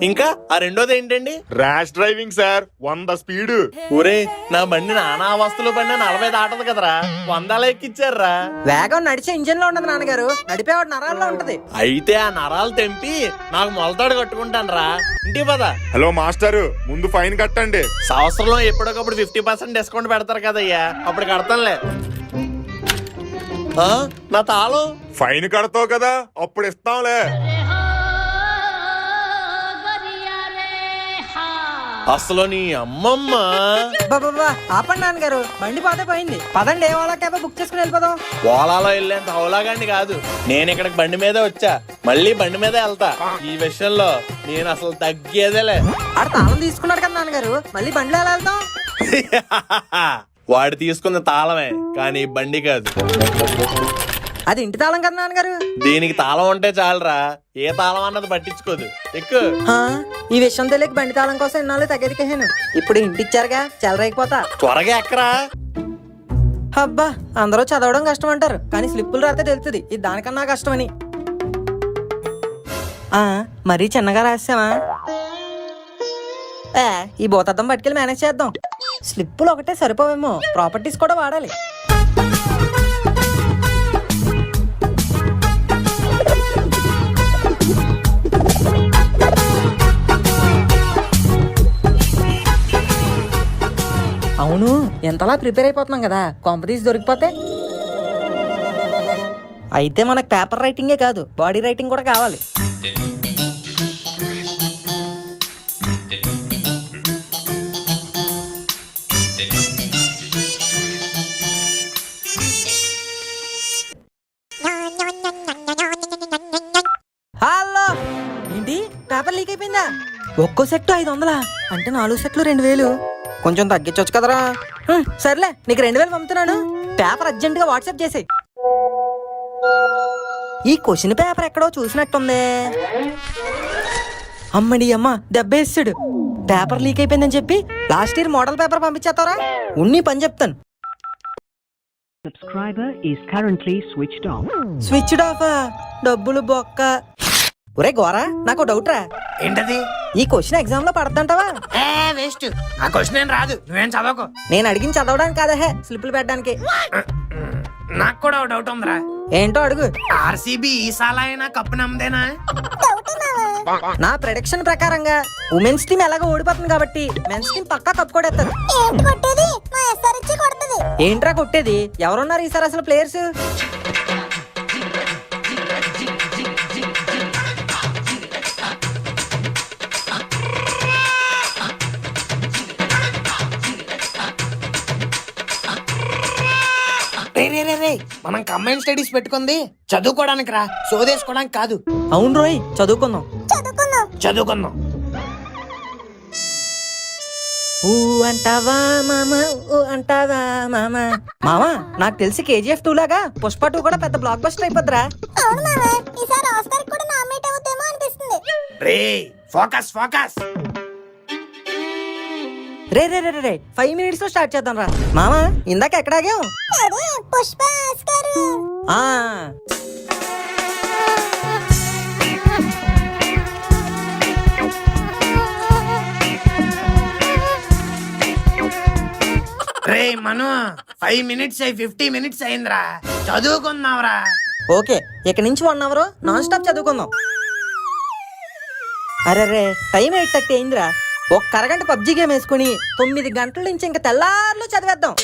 ఇంకా ఆ రెండోది ఏంటండి? Rash driving sir, 100 speed. ఊరే, నా బండి నానా అవస్థలు పడినా 40 దాటదు కదరా, 100 ఎక్కిచ్చారా. వేగం నడిచే ఇంజిన్ లో ఉండదు నాన్నగారు, నడిపేవాడు నరాల్లో ఉంటది. అయితే ఆ నరాలు తెంపి నాకు మొలతాడు కట్టుకుంటాను రా. ఇంటి పద. హలో మాస్టరు, ముందు ఫైన్ కట్టండి. సంవత్సరంలో ఎప్పటికప్పుడు 50% డిస్కౌంట్ పెడతారు కదయ్యా, అప్పుడు కడతానులే. ఆ, నా తాళం. ఫైన్ కడతావు కదా అప్పుడు ఇస్తాంలే. అసలు నీ అమ్మమ్మ. బాబా ఆపండి నాన్నగారు, బండి పాతే పోయింది. పదండి, ఏ వాళ్ళ క్యాబ్ బుక్ చేసుకుని వెళ్ళిపోదాం. ఓలాలో వెళ్ళేంత హౌలాగాండి కాదు. నేను ఇక్కడికి బండి మీదే వచ్చా, మళ్ళీ బండి మీదే వెళ్తా. ఈ విషయంలో నేను అసలు తగ్గేదేలే. ఆడ తాళం తీసుకున్నాడు కదా నాన్నగారు, మళ్ళీ బండిలో ఎలా వెళ్తాం? వాడు తీసుకున్న తాళమే, కానీ బండి కాదు. అది ఇంటి తాళం కదా నాన్నగారు. దీనికి తాళం ఉంటే చాలరా, ఏ తాళం అన్నది పట్టించుకోదు. ఎక్కు. ఆ, ఈ విషయం తెలియక బండి తాళం కోసం ఎన్నాళ్ళు తగ్గదికేసాను. ఇప్పుడు ఇంటి ఇచ్చారుగా, చెలరైపోతా. త్వరగా ఎక్కరా. అబ్బా, అందరూ చదవడం కష్టం అంటారు, కానీ స్లిప్పులు రాస్తే తెలుస్తుంది ఇది దానికన్నా కష్టమని. ఆ, మరీ చిన్నగా రాసామా? ఈ భూతద్దం పట్టుకెళ్ళి మేనేజ్ చేద్దాం. స్లిప్పులు ఒకటే సరిపోవేమో, ప్రాపర్టీస్ కూడా వాడాలి. అవును, ఎంతలా ప్రిపేర్ అయిపోతున్నాం కదా, కాంపిటీస్ దొరికిపోతే. అయితే మనకు పేపర్ రైటింగే కాదు, బాడీ రైటింగ్ కూడా కావాలి. హలో, ఏంటి పేపర్ లీక్ అయిపోయిందా? ఒక్కో సెట్ 500, అంటే 4 సెట్లు 2000. కొంచెం తగ్గించవచ్చు కదరా. సర్లే, నీకు 2000 పంపుతున్నాను. పేపర్ అర్జెంట్ గా వాట్సాప్ చేసేయ్. ఈ క్వశ్చన్ పేపర్ ఎక్కడో చూసినట్టుంది. అమ్మడి అమ్మ, దెబ్బేస్తాడు. పేపర్ లీక్ అయిపోయిందని చెప్పి లాస్ట్ ఇయర్ మోడల్ పేపర్ పంపించేస్తారా? ఉన్ని పని చెప్తాను. Switched off. డబ్బులు బొక్క. ఒరే గోరా, నాకు డౌట్ రా. ఏంటది? ఈ క్వశ్చన్ ఎగ్జామ్ లో పడతంటావా? వేస్ట్, ఆ క్వశ్చన్ ఏం రాదు, నువ్వేం చదవకు. నేను అడిగిన చదవడానికి కాదా, స్లిప్పులు పెట్టడానికి. నాకు కూడా డౌట్ ఉందిరా. ఏంటో అడుగు. ఆర్సీబీ ఈసారి అయినా కప్పు నమ్మదేనా? నా ప్రెడిక్షన్ ప్రకారంగా ఉమెన్స్ టీం ఎలాగో ఓడిపోతుంది కాబట్టి మెన్స్ టీం పక్కా కప్ కొడేస్తారు. ఏంటి కొట్టేది? మా ఎస్ఆర్హెచ్ కొడుతుంది. ఏంట్రా కొట్టేది? ఎవరున్నారు ఈసారి అసలు ప్లేయర్స్? మనం కంబైన్ స్టడీస్ పెట్టుకుంది చదువుకోవడానికి రా, సోదేసుకోవడానికి కాదు. అవును రోయ్, చదువుకుందాం. చదువుకుందాం. ఊ అంటావా మామ, ఊ అంటావా మామ. మామ, నాకు తెలిసి KGF 2 లాగా పుష్ప 2 కూడా పెద్ద బ్లాక్ బస్టర్ అయిపోద్దిరా. అవును మామ, ఈసారి ఆస్కార్ కూడా నామినేట్ అవుతేమో అనిపిస్తుంది. రే ఫోకస్ ఫోకస్. రే 5 minutes లో స్టార్ట్ చేద్దాం రా. మామ, ఇందాక ఎక్కడాగాం? అదే పుష్ప ఆస్కార్. ఆ, రే మను, 5 minutes 50 minutes అయిందిరా, చదువుకుందాంరా. ఓకే, ఇక నుంచి 1 hour నాన్ స్టాప్ చదువుకుందాం. అరే టైం 8:30 అయిందిరా. ఒక్క అరగంట పబ్జీ గేమ్ వేసుకుని 9 గంటల నుంచి ఇంకా తెల్లార్లు చదివేద్దాం.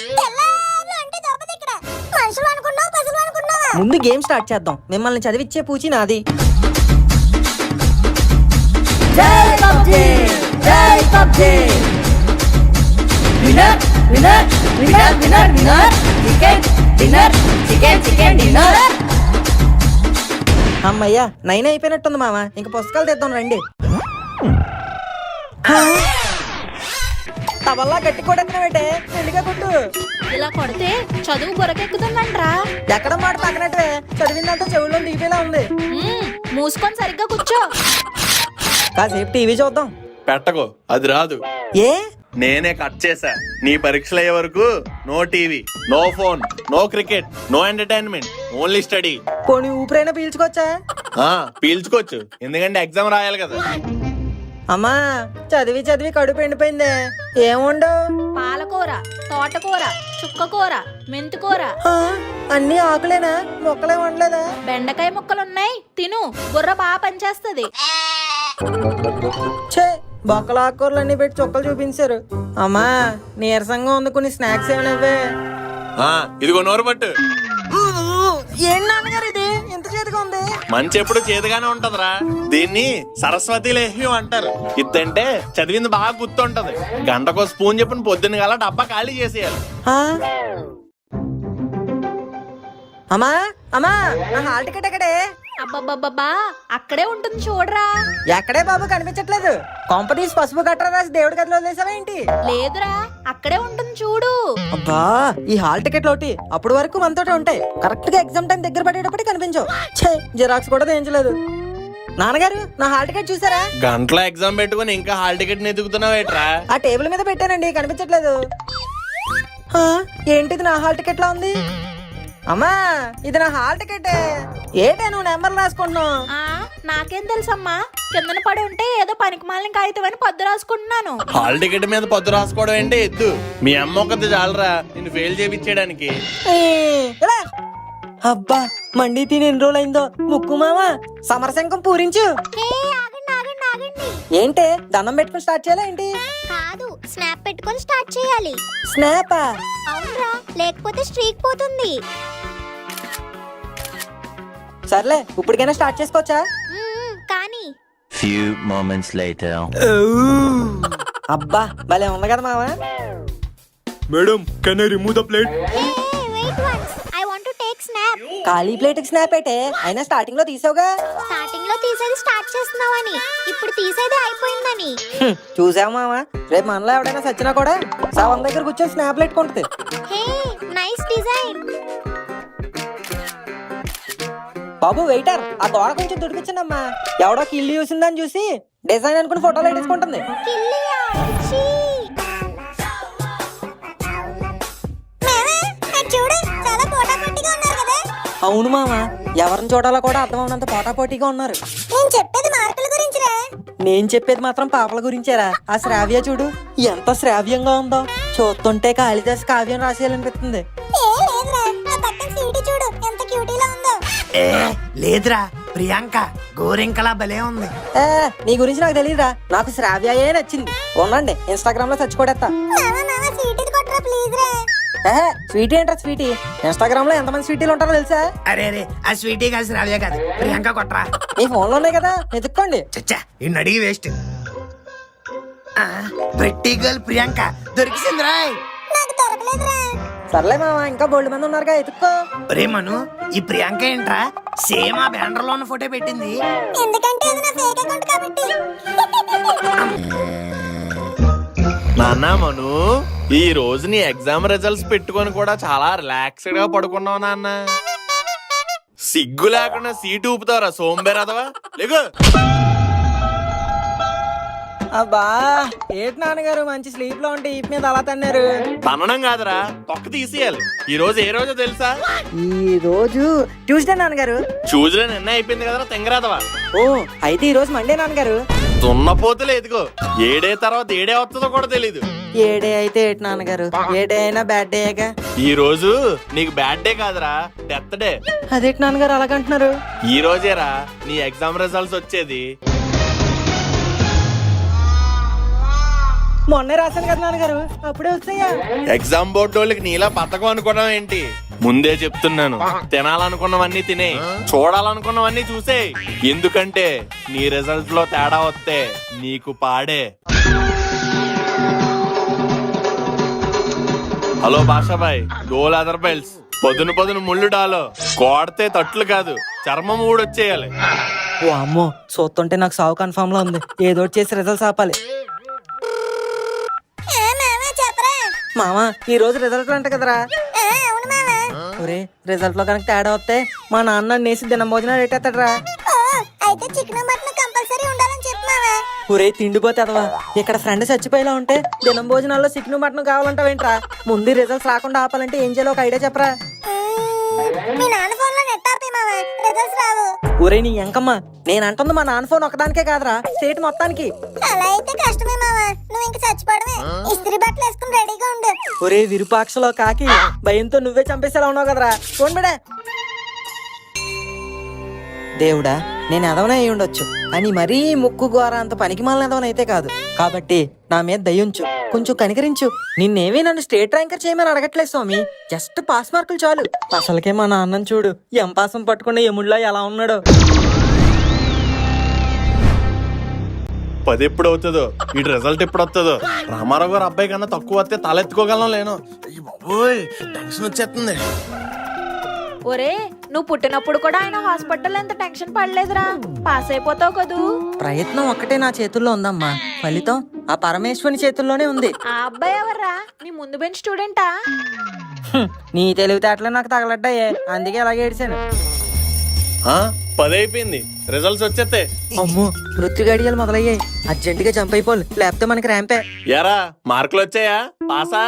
అంటే దొరకదు ఇక్కడ. మనుషులు అనుకున్నావు, పశువులు అనుకున్నావా? ముందు గేమ్ స్టార్ట్ చేద్దాం. మిమ్మల్ని చదివిచ్చే పూచి నాది. జై పబ్జీ, జై PUBG. Winner winner winner winner winner. Chicken dinner, chicken dinner. అమ్మయ్యా, 9 అయిపోయినట్టుంది మామ. ఇంక పుస్తకాలు తెద్దాం రండి. తవల్లా గట్టి కొడెత్తినవేటే, పెళ్లిగా కొట్టు. ఇలా కొడితే చదువు బొరకెక్కుతుందంట్రా. ఎక్కడ మాట పక్కనట్టువే, చదివిందంతా చెవుల్లో దిగిపోయేలా ఉంది. మూసుకొని సరిగ్గా కూర్చో. కాసేపు టీవీ చూద్దాం. పెట్టకు, అది రాదు. ఏ? నేనే కట్ చేశా. నీ పరీక్షలు అయ్యే వరకు no TV, no phone, no cricket, no entertainment, only study. పోనీ ఊపిరైనా పీల్చుకోవచ్చా? పీల్చుకోవచ్చు, ఎందుకంటే ఎగ్జామ్ రాయాలి కదా. అమ్మా, చదివి కడుపు ఎండిపోయిందే. ఏముండు? పాలకూర, తోటకూర, చుక్కకూర, మెంతికూర. అన్ని ఆకులేనా? మొక్కలే ఉండలేదా? బెండకాయ ముక్కలున్నాయి, తిను, బుర్ర బాగా పనిచేస్తుంది. ఛే, బొక్కల ఆకుకూరలు అన్ని పెట్టి చుక్కలు చూపించారు. అమ్మా, నీరసంగా ఉంది, కొన్ని స్నాక్స్ ఏమైనా. ఇదిగో నోరు పట్టు. ఏం నాన్నగారు ఇది ఎంత చేతిగా ఉంది? మంచి ఎప్పుడు చేదుగానే ఉంటదిరా. దీన్ని సరస్వతి లేహ్యం అంటారు. ఇద్దంటే చదివింది బాగా గుర్తుంటది. గంటకో స్పూన్ చెప్పిన పొద్దున్న గల డబ్బా ఖాళీ చేసేయాలి. ఆ? అమ్మా అమ్మా నా హాల్ టికెట్ ఎక్కడే? అబ్బబ్బబ్బబ్బా అక్కడే ఉంటుంది చూడరా. ఎక్కడే బాబు కనిపించట్లేదు. కొంపతీసి పసుపు గట్రా రాసి దేవుడి గదిలో వదిలేసావా ఏంటి? లేదురా అక్కడే ఉంటుంది చూడు. అబ్బా ఈ హాల్ టికెట్ లోటి అప్పటి వరకు మనతోటే ఉంటాయి. కరెక్ట్ గా ఎగ్జామ్ టైం దగ్గర పడేటప్పటికి కనిపించవు. ఛే జిరాక్స్ కూడా వేయించలేదు. నాన్నగారు నా హాల్ టికెట్ చూసారా? గంటలో ఎగ్జామ్ పెట్టుకుని ఇంకా హాల్ టికెట్ ఎదుగుతున్నావేట్రా? ఆ టేబుల్ మీద పెట్టానండి కనిపించట్లేదు. ఆ, ఏంటిది నా హాల్ టికెట్ లా ఉంది? అమ్మా ఇది నా హాల్ టికెట్. ఏంటే నువ్వు నెంబర్ రాసుకుంటున్నావు? నాకేం తెలుసమ్మా, కిందన పడి ఉంటే ఏదో పనికి మాలిన కాగితం అని పద్దు రాసుకుంటున్నాను. హాల్ టికెట్ మీద పొద్దు రాసుకోవడం ఏంటి ఎద్దు? మీ అమ్మ ఒకటి చాలరా నిన్ను ఫెయిల్ చేయించడానికి. అబ్బా మండి తిని ఎన్ని రోజులు అయిందో. ముక్కు మామా సమరశంకం పూరించు. ఏంటే దండం పెట్టుకుని స్టార్ట్ చేయాలా ఏంటి? కాదు, స్నాప్ పెట్టుకొని స్టార్ట్ చేయాలి. స్నాపా? అవునరా, లేకపోతే స్ట్రీక్ పోతుంది. సర్లే ఇప్పటికైనా స్టార్ట్ చేసుకోవచ్చా? కానీ Few moments later. అబ్బా భలే ఉంది కదా మావా. Madam can I remove the plate? Wait once, I want to take snap. ఖాళీ ప్లేట్ కి స్నాప్ అయితే అయినా స్టార్టింగ్ లో తీసావుగా. స్టార్టింగ్ లో తీసేది స్టార్ట్ చేస్తున్నావని, ఇప్పుడు తీసేది అయిపోయిందని. చూసావు మావా, రేపు మనలో ఎవడైనా సచ్చినా కూడా సవన్ దగ్గర కూర్చొని స్నాప్ పెట్టుకుంటుంది. Hey nice design. బాబు వెయిటర్ ఆ గోడ కొంచెం తుడిపించండమ్మా. ఎవడో కిల్లి చూసిందని చూసి డిజైన్ అనుకుని ఫోటోలు ఎట్టించుకుంటుంది. కిల్లియా ఛీ. చూడు చాలా పోటాపోటీగా ఉన్నారు కదా. అవును మావా, ఎవరిని చూడాలో కూడా అర్థం అవునంత పోటాపోటీగా ఉన్నారు. నేను చెప్పేది మార్కుల గురించిరా. నేను చెప్పేది మాత్రం పాపల గురించేరా. ఆ శ్రావ్య చూడు ఎంత శ్రావ్యంగా ఉందో. చూస్తుంటే కాళిదాస్ కావ్యం రాసేయాలనిపిస్తుంది. ఏ లేదురా, ఆ పక్కన సీటీ చూడు ఎంత క్యూటీలా ఉందో. ఏ లేదురా, ప్రియాంక గోరింకలా భలే ఉంది. ఏ నీ గురించి నాకు తెలియదురా, నాకు శ్రావ్యయే నచ్చింది. ఉండండి ఇన్స్టాగ్రామ్ లో సెర్చ్ కొడేస్తా. మామ సీటీ కొట్టరా ప్లీజ్ రా. స్వీటీ ఏంట్రా స్వీటీ? ఇన్స్టాగ్రామ్ లో ఎంతమంది స్వీటీలు ఉంటారో తెలుసా? అరే రే ఆ స్వీటీ కాదు శ్రావ్య కాదు, ప్రియాంక కొట్రా. మీ ఫోన్ లో ఉన్నాయి కదా వెతుక్కోండి. చచ్చా ఇన్ని అడిగి వేస్ట్. ప్రెట్టి గర్ల్ ప్రియాంక దొరికిసిందిరా. నాకు దొరకలేదురా. సర్లే మామ ఇంకా బోల్డ్ మంది ఉన్నారుగా ఎత్తుక్కో. రే మను ఈ ప్రియాంక ఏంట్రా సేమ్ ఆ బ్యానర్ లో ఉన్న ఫోటో పెట్టింది? ఎందుకంటే అది నా ఫేక్ అకౌంట్ కాబట్టి. నాన్న మను, ఈ రోజు నీ ఎగ్జామ్ రిజల్ట్స్ పెట్టుకొని కూడా చాలా రిలాక్స్డ్ గా పడుకున్నావు నాన్న. సిగ్గు లేకుండా సీటు ఊపుతావరా సోంబేరదవా? లేకు. అబ్బా ఏంటి నాన్నగారు మంచి స్లీప్ లో ఉంటే ఈ మీద అలా తన్నారు. తనడం కాదురా, తొక్క తీసేయాలి. ఈ రోజు ఏ రోజో తెలుసా? ఈ రోజు ట్యూస్డే నాన్నగారు. చూజులే నిన్న అయిపోయింది కదరా తెంగరాదవా. ఓ అయితే ఈ రోజు మండే నాన్నగారు. దున్నపోతులే ఎదుగో, ఏడే తర్వాత ఏడే వస్తుందో కూడా తెలీదు. ఏడే అయితే ఏంటి నాన్నగారు, ఏడే అయినా బ్యాడ్ డేగా. ఈ రోజు నీకు బ్యాడ్ డే కాదురా, డెత్ డే. అదేంటి నాన్నగారు అలాగంటున్నారు? ఈ రోజేరా నీ ఎగ్జామ్ రిజల్ట్స్ వచ్చేది. మొన్నే రాశాను కదా నాన్నగారు, అప్పుడే వస్తాయా? ఎగ్జామ్ బోర్డు వాళ్ళకి నీలా పథకం అనుకోవడం ఏంటి? ముందే చెప్తున్నాను, తినాలనుకున్నవన్నీ తినే, చూడాలనుకున్నవన్నీ చూసే. ఎందుకంటే నీ రిజల్ట్ లో తేడా వస్తే నీకు పాడే. హలో బాషాబాయ్, డోల్ అదర్ బెల్స్. పొద్దున ముళ్ళు డాలో కోడితే తట్లు కాదు చర్మం ఊడొచ్చేయాలి. ఓ అమ్మో చూస్తుంటే నాకు సావు కన్ఫర్మ్ లో ఉంది. ఏదో చేసి రిజల్ట్స్ ఆపాలి. మామా ఈ రోజు రిజల్ట్ అంట కదరా? అవును మామా. ఒరే రిజల్ట్ లో కనుక తేడా వస్తే మా నాన్న నేసి దినం భోజనాలు ఎట్టేస్తాడరా. అయితే చికెన్ మటన్ కంపల్సరీ ఉండాలని చెప్పు మామా. ఒరే తిండిపోతే అదవా, ఇక్కడ ఫ్రెండ్ చచ్చిపోయేలా ఉంటే దినం భోజనాల్లో చికెన్ మటన్ కావాలంటావేంట్రా? ముందు రిజల్ట్స్ రాకుండా ఆపాలంటే ఏం చేయాలో ఒక ఐడియా చెప్పరా. మీ నాన్న ఫోన్ లో నెట్ ఆపే మామా, రిజల్ట్స్ రావు. ఒరే నీ ఎంకమ్మ, నేను అంటుంది మా నాన్న ఫోన్ ఒకదానికే కాదురా, స్టేట్ మొత్తానికి. అలా అయితే కష్టమే మామా, నువ్వు ఇంక చచ్చిపోవడమే. ఇస్త్రీ బట్టలు వేసుకుని రెడీగా ఉండు. ఒరే విరూపాక్షలో కాకి, భయంతో నువ్వే చంపేసేలా ఉన్నావు కదరా. ఫోన్ బిడే. దేవుడా నేను ఎదవనే అయి ఉండొచ్చు, కానీ మరీ ముక్కు గోర అంత పనికి మాలిన ఎదవనైతే కాదు. కాబట్టి నా మీద దయ్యుంచు, కొంచెం కనికరించు. నిన్నేమీ నన్ను స్టేట్ ర్యాంకర్ చేయమని అడగట్లేదు స్వామి, జస్ట్ పాస్ మార్కులు చాలు. అసలుకే మా నాన్నని చూడు, ఎంపాసం పట్టుకున్న ఎముడిలో ఎలా ఉన్నాడో. 10 ఎప్పుడు అవుతుందో, వీటి రిజల్ట్ ఎప్పుడు వస్తుందో. రామారావు గారు అబ్బాయి కన్నా తక్కువ వస్తే తలెత్తుకోగలం లేను. అయ్య బాబోయ్, టెన్షన్ వచ్చేస్తుంది. ఒరే, నువ్వు పుట్టినప్పుడు కూడా ఆయన హాస్పిటల్ ఎంత టెన్షన్ పడలేదురా, పాస్ అయిపోతావు కదూ. ప్రయత్నం ఒక్కటే నా చేతుల్లో ఉందమ్మా, ఫలితం ఆ పరమేశ్వరుని చేతుల్లోనే ఉంది. ఆ అబ్బాయి ఎవర్రా, నీ ముందు బెంచ్ స్టూడెంటా? నీ తెలివితేటలే నాకు తగలడ్డాయే, అందుకే అలాగే ఏడిచాను. 10 అయిపోయింది, రిజల్ట్స్ వచ్చేస్తే. అమ్మో, మృత్యు గడియలు మొదలయ్యాయి, అర్జెంటుగా జంప్ అయిపోవాలి, లేకపోతే మనకి ర్యాంపే. యారా మార్కులు వచ్చాయా? పాసా?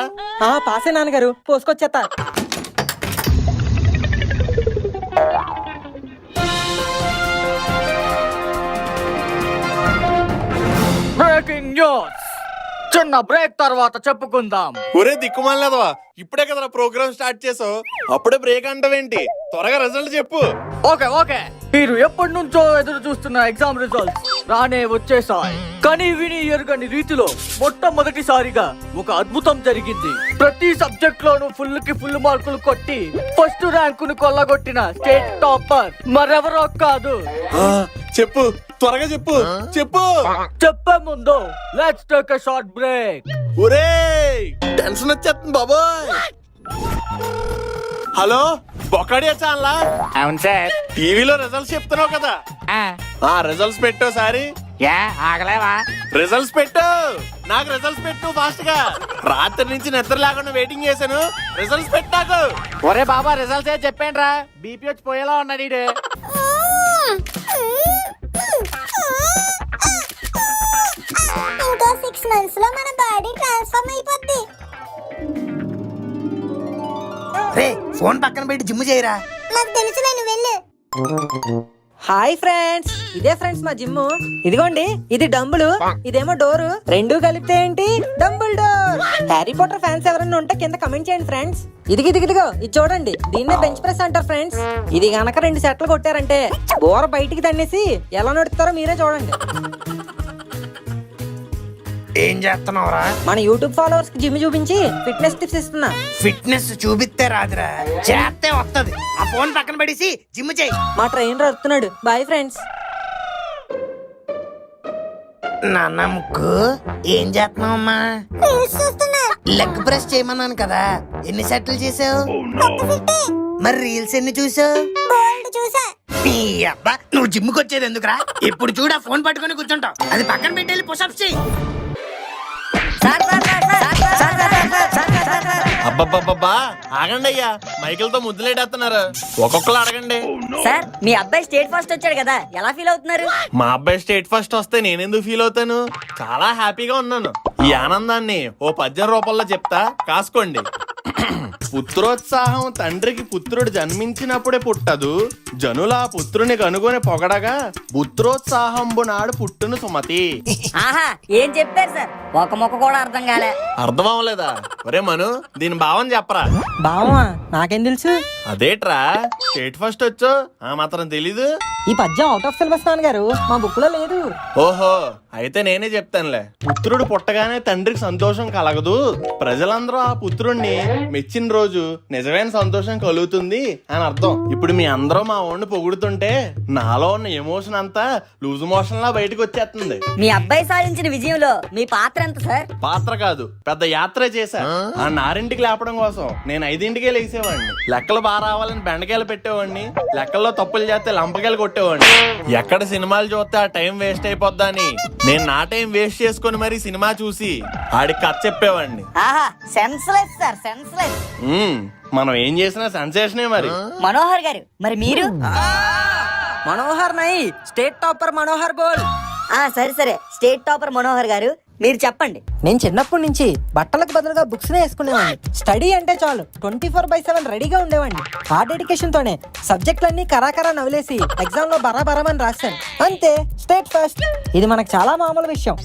పాసే నాన్నగారు, పోసుకొచ్చేస్తా. బ్రేకింగ్ న్యూస్, చిన్న బ్రేక్ తర్వాత చెప్పుకుందాం. ఒరే దిక్కుమాలేదవా, ఇప్పుడే కదరా ప్రోగ్రామ్ స్టార్ట్ చేసావు, అప్పుడే బ్రేక్ అంటావేంటి? త్వరగా రిజల్ట్ చెప్పు. ఓకే, మీరు ఎప్పటి నుంచో ఎదురు చూస్తున్న ఎగ్జామ్ రిజల్ట్స్ రానే వచ్చేసాయి. కానీ విని ఎరుగని రీతిలో మొట్టమొదటిసారిగా ఒక అద్భుతం జరిగింది. ప్రతి సబ్జెక్ట్ లోనూ ఫుల్ మార్కులు కొట్టి ఫస్ట్ ర్యాంకును కొల్లగొట్టిన స్టేట్ టాపర్ మరెవరో కాదు. చెప్పు, త్వరగా చెప్పు. చెప్పే ముందు let's take a short break. ఒరే టెన్షన్ వచ్చేస్తుంది బాబోయ్. హలో, బొక్కడియా ఛానలా? అవును సార్. టీవీలో రిజల్ట్స్ చెప్తున్నావు కదా, రిజల్ట్స్ పెట్టు సారి. ఆగలేవా? రిజల్ట్స్ పెట్టు, నాకు రిజల్ట్స్ పెట్టు ఫాస్ట్ గా. రాత్రి నుంచి నిద్ర లేకుండా వెయిటింగ్ చేశాను, రిజల్ట్స్ పెట్టు నాకు. ఒరే బాబా, రిజల్ట్స్ ఏ చెప్పండి రా, బీపీ వచ్చి పోయేలా ఉన్నాడు ఈడు. ఇంకో 6 months లో మన బాడీ ట్రాన్స్ఫార్మ్ అయిపోద్ది. రే ఫోన్ పక్కన పెట్టి జిమ్ చేయరా. నాకు తెలుసు, నేను వెళ్ళు. హాయ్ ఫ్రెండ్స్, ఇదే ఫ్రెండ్స్ మా జిమ్. ఇదిగోండి, ఇది డంబులు, ఇదేమో డోరు, రెండు కలిపితే ఏంటి? Dumbbell door. Harry Potter fans ఎవరైనా ఉంటే కింద కమెంట్ చేయండి ఫ్రెండ్స్. ఇదిగో ఇది చూడండి, దీన్నే బెంచ్ ప్రెస్ అంటారు ఫ్రెండ్స్. ఇది గనక 2 సెట్లు కొట్టారంటే బోర బయటికి తన్నేసి ఎలా నడుస్తారో మీరే చూడండి. ఏం చేస్తున్నావురా? మన యూట్యూబ్ ఫాలోవర్స్ కి జిమ్ చూపించి ఫిట్నెస్ టిప్స్ ఇస్తున్నా. ఫిట్నెస్ చూపిస్తే రాదురా, చేస్తే వస్తది. ఆ ఫోన్ పక్కన పడేసి జిమ్ చేయి. మా ట్రైనర్ అడుగుతున్నాడు. Boy friends. నాన్న ముక్కు, ఏం చేస్తున్నావమ్మా? రీల్స్ చూస్తున్నా. లెగ్ ప్రెస్ చేయమన్నాను కదా, ఎన్ని సెట్లు చేసావు? మరి రీల్స్ ఎన్ని చూసావు? బోల్డ్ చూసా. నీ అబ్బా, నువ్వు జిమ్కి వచ్చేది ఎందుకురా? ఇప్పుడు చూడ ఫోన్ పట్టుకొని కూర్చుంటావు, అది పక్కన పెట్టేసి పుషప్స్ చెయ్యి. అబ్బబ్బబ్బా, ఆగండి అయ్యా, మైకిల్తో ముద్దులేడేస్తున్నారు. ఒక్కొక్కరు అడగండి. సార్, మీ అబ్బాయి స్టేట్ ఫస్ట్ వచ్చాడు కదా, ఎలా ఫీల్ అవుతున్నారు? మా అబ్బాయి స్టేట్ ఫస్ట్ వస్తే నేనెందుకు ఫీల్ అవుతాను? చాలా హ్యాపీగా ఉన్నాను. ఈ ఆనందాన్ని ఓ 10 రూపాయల్లో చెప్తా, కాసుకోండి. పుత్రోత్సాహం తండ్రికి పుత్రుడు జన్మించినప్పుడే పుట్టదు, జనుల పుత్రుని కనుగొని పొగడగా పుత్రోత్సాహంబు నాడు పుట్టును సుమతి. ఆహా, ఏం చెప్పారు సార్? ఒక మొక్క కూడా అర్థం కాలే. అర్థం అవ్వలేదా? ఒరే మను, దీని భావం చెప్పరా. బావా, నాకేం తెలుసు? అదేట్రా, స్టేట్ ఫస్ట్ వచ్చో ఆ మాత్రం తెలీదు? ఈ పద్యం అవుట్ ఆఫ్ సిలబస్ నాన్నగారు, మా బుక్ లో లేదు. ఓహో, అయితే నేనే చెప్తానులే. పుత్రుడు పుట్టగానే తండ్రికి సంతోషం కలగదు, ప్రజలందరూ ఆ పుత్రుణ్ణి మెచ్చిన రోజు నిజమైన సంతోషం కలుగుతుంది అని అర్థం. ఇప్పుడు మీ అందరూ మా వాడిని పొగుడుతుంటే నాలో ఉన్న ఎమోషన్ అంతా లూజ్ మోషన్ లా బయటకు వచ్చేస్తుంది. మీ అబ్బాయి సాధించిన విజయంలో మీ పాత్ర ఎంత సార్? పాత్ర కాదు, పెద్ద యాత్ర చేశా. ఆ 4ంటికి లేపడం కోసం నేను 5ంటికే లేసేవాడిని. లెక్కలు బాగా రావాలని బెండకాయలు పెట్టేవాడిని, లెక్కల్లో తప్పులు చేస్తే లంపకాయలు కొట్టేవాడిని. ఎక్కడ సినిమాలు చూస్తే ఆ టైం వేస్ట్ అయిపోద్దా అని నేను నా టైం వేస్ట్ చేసుకుని మరి సినిమా చూసి ఆడికి కథ చెప్పేవాడిని. ఆహా, సెన్స్లెస్ సార్, సెన్స్లెస్. మనం ఏం చేసినా సెన్సేషనే మరి. మనోహర్ గారు, మరి మీరు? మనోహర్ నై, స్టేట్ టాపర్ మనోహర్ బోల్. సరే, స్టేట్ టాపర్ మనోహర్ గారు, మీరు చెప్పండి. నేను చిన్నప్పటి నుంచి బట్టలకు బదులుగా బుక్స్ నే వేసుకునేవాడిని. స్టడీ అంటే చాలు 24/7 రెడీగా ఉండేవాడిని. ఆ డెడికేషన్ తోనే సబ్జెక్టులన్నీ కరాకరా నవ్వులేసి ఎగ్జామ్ లో బరాబరమని రాశాను. అంతే, స్టేట్ ఫస్ట్. ఇది మనకు చాలా మామూలు విషయం.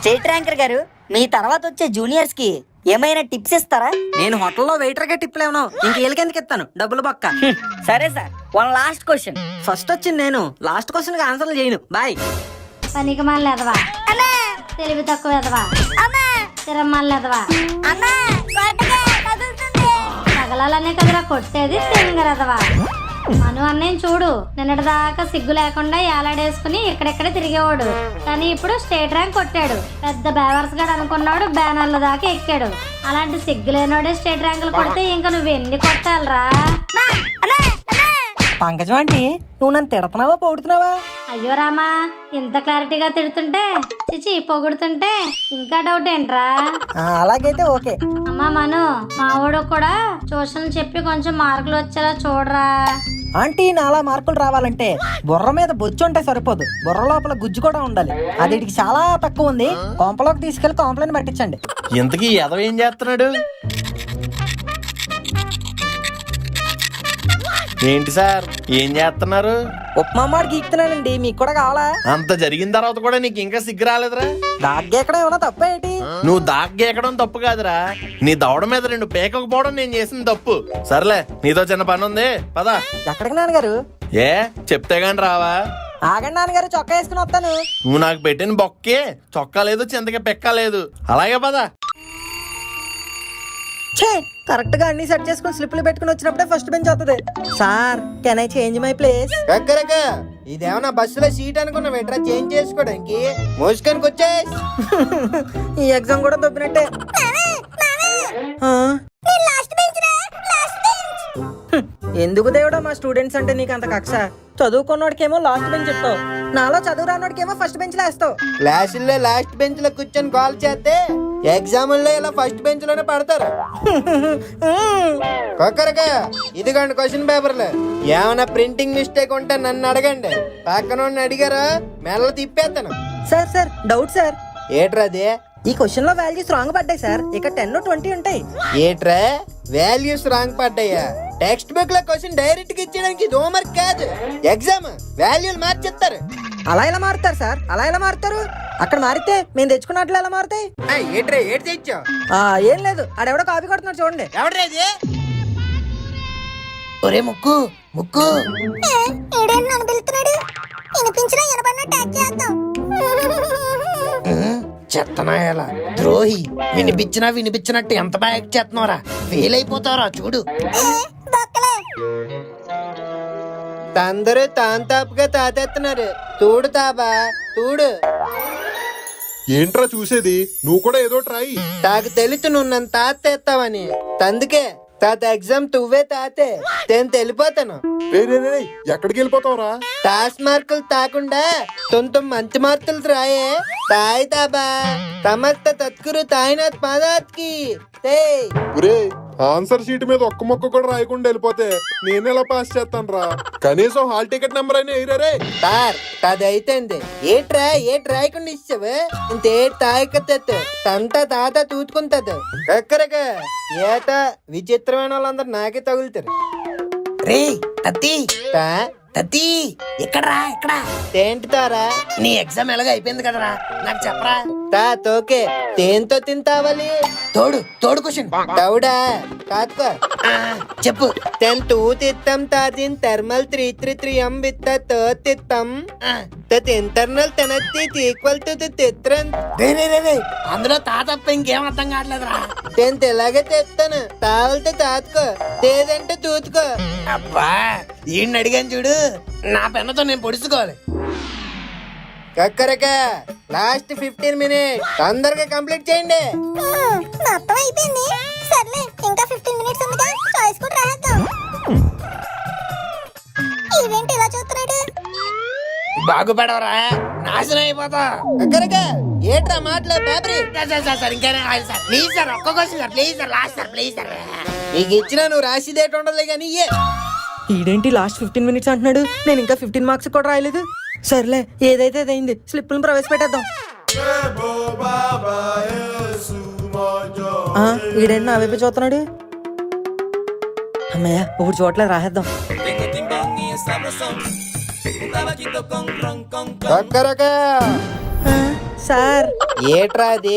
స్టేట్ ర్యాంకర్ గారు, మీ తర్వాత వచ్చే జూనియర్స్ కి ఏమైనా టిప్స్ ఇస్తారా? నేను హోటల్లో వెయిటర్ గా టిప్ లేవను, ఇంకెందుకు ఇస్తాను, డబ్బులు పక్క. సరే sir, one last question. First వచ్చింది నేను, లాస్ట్ క్వశ్చన్ కి ఆన్సర్లు చేయను. బాయ్. పనికి మాల ఎదవా, తెలివి తక్కువ ఎదవా. తిరమల్లెదవా అమ్మా కొట్టకే కదులుతుంది. తగలాలనే కదరా కొట్టేది తింగరదవా. మను అన్నయ్య చూడు, నిన్నటి దాకా సిగ్గు లేకుండా ఏలాడేసుకుని ఇక్కడెక్కడ తిరిగేవాడు, కానీ ఇప్పుడు స్టేట్ ర్యాంక్ కొట్టాడు. పెద్ద బేవర్స్ గాడు అనుకున్నాడు, బ్యానర్ల దాకా ఎక్కాడు. అలాంటి సిగ్గు లేనోడే స్టేట్ ర్యాంకులు కొడితే ఇంకా నువ్వు ఎన్ని కొట్టాలరా? పంకజం ఆంటీ, నువ్వు నన్ను తిడుతున్నావా పొగుడుతున్నావా? అయ్యో రామా, ఇంత క్లారిటీగా తిడుతుంటే చిచి పొగుడుతుంటే ఇంకా డౌట్ ఏంట్రా? అలాగైతే ఓకే. అమ్మా మను, మావాడు కూడా ట్యూషన్ చెప్పి కొంచెం మార్కులు వచ్చేలా చూడరా. ఆంటీ నాలా మార్కులు రావాలంటే బుర్ర మీద బొచ్చు ఉంటే సరిపోదు, బుర్ర లోపల గుజ్జు కూడా ఉండాలి. అది వీటికి చాలా తక్కువ ఉంది. కొంపలోకి తీసుకెళ్లి కాంప్లైంట్ పట్టించండి. ఇంతకీ ఎదవ ఏం చేస్తున్నాడు? ఏంటి సార్ ఏం చేస్తున్నారు? ఉప్మా మాట గీక్తున్నానండి, మీకు కూడా కావాలా? అంత జరిగిన తర్వాత కూడా నీకు ఇంకా సిగ్గు రాలేదురా? దాగ్గేక్కడ ఏమన్నా తప్పేంటి? నువ్వు దాగ్గేయడం తప్పు కాదురా, నీ దవడ మీద 2 పేకకపోవడం నేను చేసిన తప్పు. సర్లే, నీతో చిన్న పని ఉంది, పద. ఎక్కడికి నాన్నగారు? ఏ చెప్తే గాని రావా? ఆగండి నాన్నగారు, చొక్కా వేసుకుని వస్తాను. నువ్వు నాకు పెట్టిన బొక్కే చొక్కా లేదు, చింతకి పెక్క లేదు. అలాగే పద. కరెక్ట్ గా అన్ని సెట్ చేసుకుని స్లిప్లు పెట్టుకుని వచ్చినప్పుడే ఫస్ట్ బెంచ్ అవుతుంది. Sir, can I change my place? ఇదేమన్నా బస్సులో సీట్ అనుకున్నా వెంటనే చేంజ్ చేసుకోవడానికి మోసుకొని వచ్చే. ఈ ఎగ్జామ్ కూడా దొబ్బినట్టే. ఎందుకు దేవుడా మా స్టూడెంట్స్ అంటే నీకు అంత కక్ష? చదువుకున్నోడికేమో లాస్ట్ బెంచ్ చెప్తావు, నాలో చదువు రానోడికేమో ఫస్ట్ బెంచ్ లో వేస్తావు. క్లాసుల్లో లాస్ట్ బెంచ్ లో కూర్చొని కాల్ చేస్తే ఎగ్జాముల్లో ఇలా ఫస్ట్ బెంచ్ లోనే పడతారు. ఒక్కరిగా ఇదిగోండి క్వశ్చన్ పేపర్లు. ఏమైనా ప్రింటింగ్ మిస్టేక్ ఉంటే నన్ను అడగండి, పక్కన అడిగారా మెల్ల తిప్పేస్తాను. Sir sir, doubt sir. ఏట్రాది? ఈ క్వశ్చన్ లో వాల్యూస్ రాంగ్ పడ్డాయి సార్. ఇక 10, 20 ఉంటాయి. ఏట్రా వాల్యూస్ రాంగ్ పడ్డాయా? టెక్స్ట్ బుక్ లో క్వశ్చన్ డైరెక్ట్ గా ఇచ్చడానికి ఇది హోంవర్క్ కాదు, ఎగ్జామ్. వాల్యూలు మార్చేస్తారు. అలా ఎలా మారుతారు సార్? అలా ఎలా మారుతారు? అక్కడ మారితే మేము తెచ్చుకున్నట్లు ఎలా మారుతాయి? ఏట్రా ఏడు తెచ్చావు? ఏం లేదు, ఆడెవడో కాపీ కొడుతున్నాడు చూడండి. ఎవడ్రాది? ఒరే ముక్కు ముక్కు, ఏడేం నన్ను పిలుస్తున్నాడు? వినిపించినా వినపడినా ట్యాగ్ చేద్దాం. చెత్తనాయాల ద్రోహి, వినిపించినట్టు ఎంత బాగా యాక్ట్ చేస్తున్నావురా? ఫెయిల్ అయిపోతావురా చూడు. దొక్కలే అందరూ తాంతాపుగా తాతేస్తున్నారు. చూడు తాబా చూడు. ఏంట్రా చూసేది? నువ్వు కూడా ఏదో ట్రై. నాకు తెలుసు నువ్వు నన్ను తాతేస్తావని, అందుకే తాత ఎగ్జామ్ తువ్వే తాతే నేను తెలిపోతాను. ఎక్కడికి వెళ్ళిపోతావురా? టాస్ మార్కులు తాకుండా 9 మంచి మార్కులు రాయే. తాయి తాబా సమస్త తత్కురు తాయినాథ్ పాదాత్కి. ఒరే, ఆన్సర్ షీట్ మీద ఒక్క మొక్క కూడా రాయకుండా వెళ్ళిపోతే నేనెలా పాస్ చేస్తాను రా? కనీసం హాల్ టికెట్ నెంబర్ అయినా ఎయిరే. సార్ అదైతే ఏట్రా ఏట్ రాయకుండా ఇచ్చావు? ఇంతేట్ తాయకత్తు తంతా తాత తూతుకుంటది. ఎక్కడిక ఏట విచిత్రమైన వాళ్ళందరూ నాకే తగులుతారు. రే తత్తి తత్తి, ఇక్కడ ఏంటి తారా? నీ ఎగ్జామ్ ఎలాగ అయిపోయింది కదరా, నాకు చెప్పరా. తోకే తేంతో తింటావాలి. తోడు క్వశ్చన్. తౌడా కాదుకో, చెప్పు. 10 తిత్తం తాదిన్ థర్మల్ 333 విత్ తిత్తం తత్ ఇంటర్నల్ తెనత్తి ఈక్వల్ టు తిత్రం. అందులో తాతప్ప ఇంకేం అర్థం కావట్లేదురా. నేను తెలాగే తెస్తాను, తావలితే తాతుకో, తేదంటే తూతుకో. అబ్బా, ఈయన్ని అడిగాను చూడు, నా పెన్నతో నేను పొడుచుకోవాలి. కక్కరక లాస్ట్ 15 మినిట్స్ తొందరగా కంప్లీట్ చేయండి. మొత్తం అయిపోయింది. సర్లే, ఇంకా 15 మినిట్స్ ఉందిగా, చాయిస్ కూడా రాద్దాం. ఈవెంట్ ఇలా చూస్తున్నాడు. బాగుపడవరా, నాశనం అయిపోతా. కక్కరక ఏట్రా మాటలే పేపరీ? సార్ ఇంకేనా సార్, ప్లీజ్ సార్, ఒక్క question sir, please sir, last sir, please sir. నీకు ఇచ్చినా నువ్వు రాసిదేటి ఉండలే కానీ ఈడేంటి లాస్ట్ 15 మినిట్స్ అంటున్నాడు? నేను ఇంకా 15 మార్క్స్ కూడా రాయలేదు. సర్లే, ఏదైతే అదైంది, స్లిప్పులను ప్రవేశపెట్టేద్దాం. ఈడేంటి నా వైపు చూస్తున్నాడు? అమ్మయ్య, ఇప్పుడు చూడలేదు, రాసేద్దాం. సార్ ఏట్రా అది?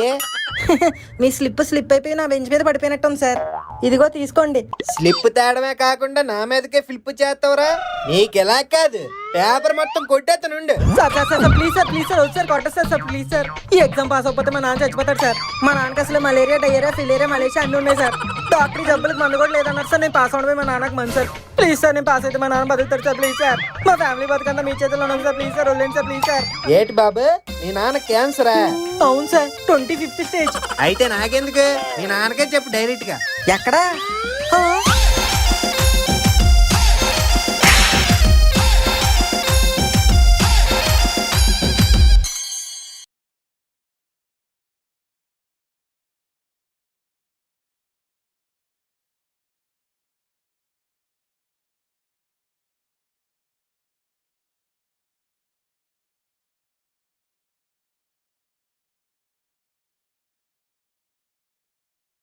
మీ స్లిప్ అయిపోయి నా బెంచ్ మీద పడిపోయినట్టుంది సార్. ఇదిగో తీసుకోండి. స్లిప్ తేడమే కాకుండా నా మీదకే ఫ్లిప్ చేస్తావురా? నీకెలా కాదు, పేపర్ మొత్తం కొట్టేతనుండు. Sir sir sir please sir వచ్చారు కొట్టదు సార్ ప్లీజ్ సార్. ఈ ఎగ్జామ్ పాస్ అవ్వకపోతే మా నాన్న చచ్చిపోతాడు సార్. మా నాన్నకి అసలు మలేరియా, డయేరియా, ఫిలేరియా, మలేషియా అన్ని ఉన్నాయి సార్. డాక్టర్ జబ్బులకు మందు కూడా లేదన్నారు సార్. నేను పాస్ అవడమే మా నాన్నకు మంది సార్. ప్లీజ్ సార్ నేను పాస్ అయితే మా నాన్న బతుకుతాడు సార్. ప్లీజ్ సార్ మా ఫ్యామిలీ బతుకంతా మీ చేతిలో ఉన్నాం సార్. ప్లీజ్ సార్ వదిలేండి సార్ ప్లీజ్ సార్. ఏటి బాబు, మీ నాన్న క్యాన్సరా? అవును సార్ 25th స్టేజ్. అయితే నాకెందుకు, మీ నాన్నకే చెప్పు డైరెక్ట్ గా. ఎక్కడా